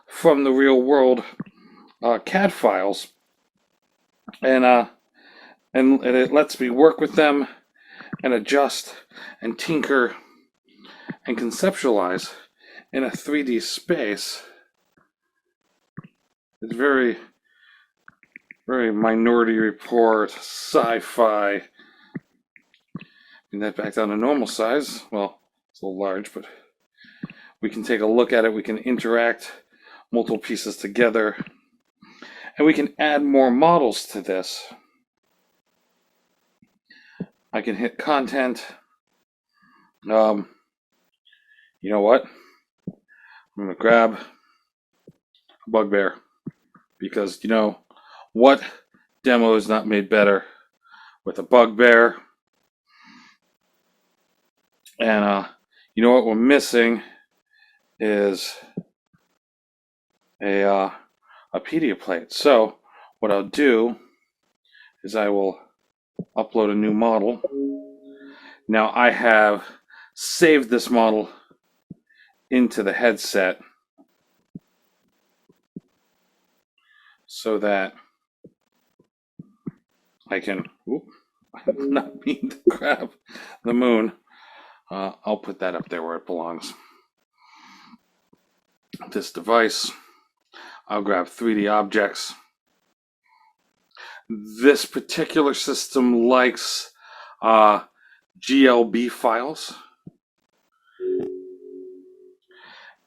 from the real world CAD files, and it lets me work with them and adjust and tinker and conceptualize in a 3D space. It's very, very Minority Report, sci-fi. Bring that back down to normal size. Well, it's a little large, but we can take a look at it. We can interact multiple pieces together. And we can add more models to this. I can hit content. You know what? I'm going to grab a bugbear, because you know what demo is not made better with a bugbear. And you know what we're missing is a pedia plate. So what I'll do is I will upload a new model. Now I have saved this model into the headset so that I can, I'm not mean to grab the moon. I'll put that up there where it belongs. This device, I'll grab 3D objects. This particular system likes GLB files.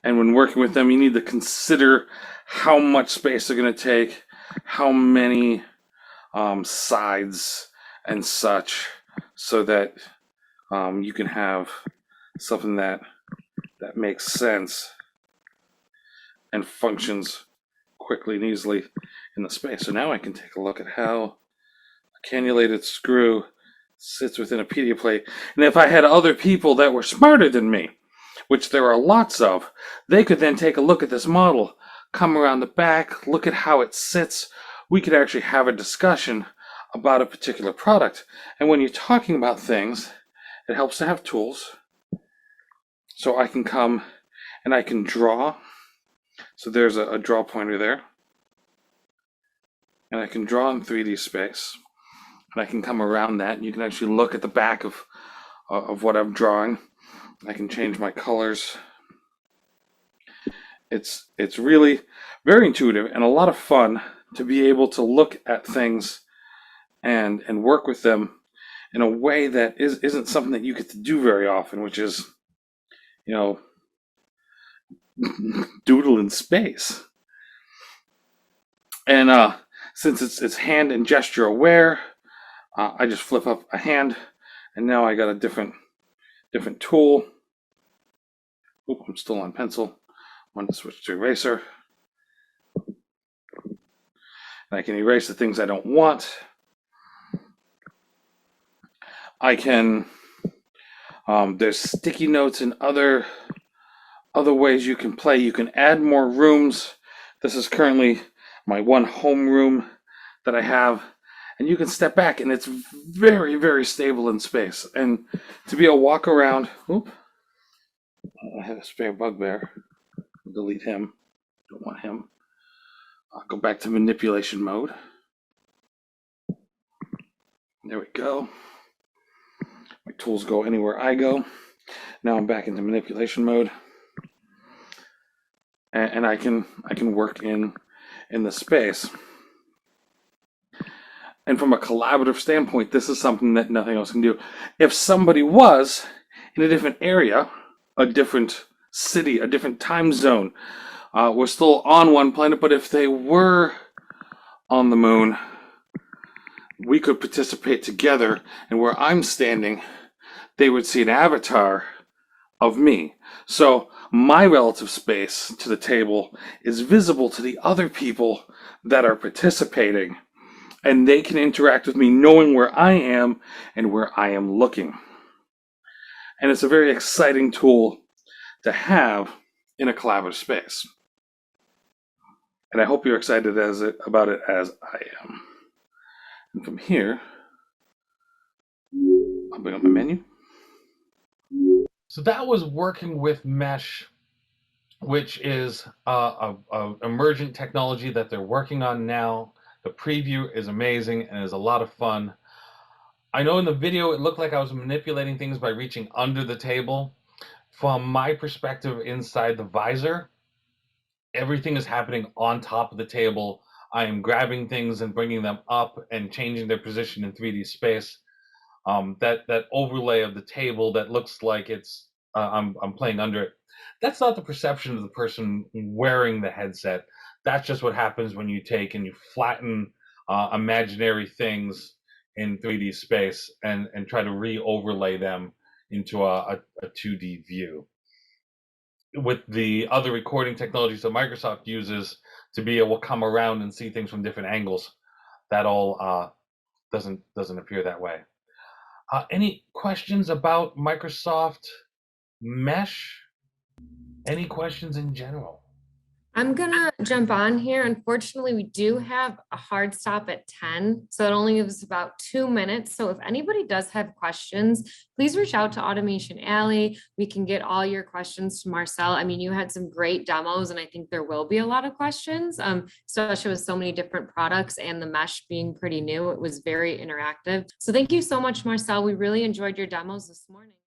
And when working with them, you need to consider how much space they're going to take, how many sides and such, so that you can have something that makes sense and functions quickly and easily in the space. So now I can take a look at how a cannulated screw sits within a pedia plate. And if I had other people that were smarter than me, which there are lots of, they could then take a look at this model, come around the back, look at how it sits. We could actually have a discussion about a particular product. And when you're talking about things, it helps to have tools. So I can come and I can draw. So there's a draw pointer there. And I can draw in 3D space. And I can come around that, and you can actually look at the back of what I'm drawing. I can change my colors. It's really very intuitive and a lot of fun to be able to look at things and work with them in a way that isn't something that you get to do very often, which is, you know, doodle in space. And since it's hand and gesture aware, I just flip up a hand, and now I got a different tool. Oop, I'm still on pencil. I want to switch to eraser. And I can erase the things I don't want. I can, there's sticky notes and other ways you can play. You can add more rooms. This is currently my one home room that I have. And you can step back, and it's very, very stable in space. And to be able to walk around, I have a spare bugbear. I'll delete him. Don't want him. I'll go back to manipulation mode. There we go. My tools go anywhere I go. Now I'm back into manipulation mode. And I can work in the space. And from a collaborative standpoint, this is something that nothing else can do. If somebody was in a different area, a different city, a different time zone, we're still on one planet, but if they were on the moon, we could participate together, and where I'm standing, they would see an avatar of me. So my relative space to the table is visible to the other people that are participating. And they can interact with me knowing where I am and where I am looking. And it's a very exciting tool to have in a collaborative space. And I hope you're excited about it as I am. And from here, I'll bring up my menu. So that was working with mesh, which is a emergent technology that they're working on now. The preview is amazing and is a lot of fun. I know in the video it looked like I was manipulating things by reaching under the table. From my perspective inside the visor, everything is happening on top of the table. I am grabbing things and bringing them up and changing their position in 3D space. That overlay of the table that looks like it's I'm playing under it. That's not the perception of the person wearing the headset. That's just what happens when you take and you flatten imaginary things in 3D space and try to re-overlay them into a 2D view. With the other recording technologies that Microsoft uses to be able to come around and see things from different angles, that all doesn't appear that way. Any questions about Microsoft Mesh? Any questions in general? I'm gonna jump on here. Unfortunately, we do have a hard stop at 10, so it only gives about 2 minutes. So if anybody does have questions, please reach out to Automation Alley. We can get all your questions to Marcel. I mean, you had some great demos, and I think there will be a lot of questions, especially with so many different products and the mesh being pretty new. It was very interactive. So thank you so much, Marcel. We really enjoyed your demos this morning.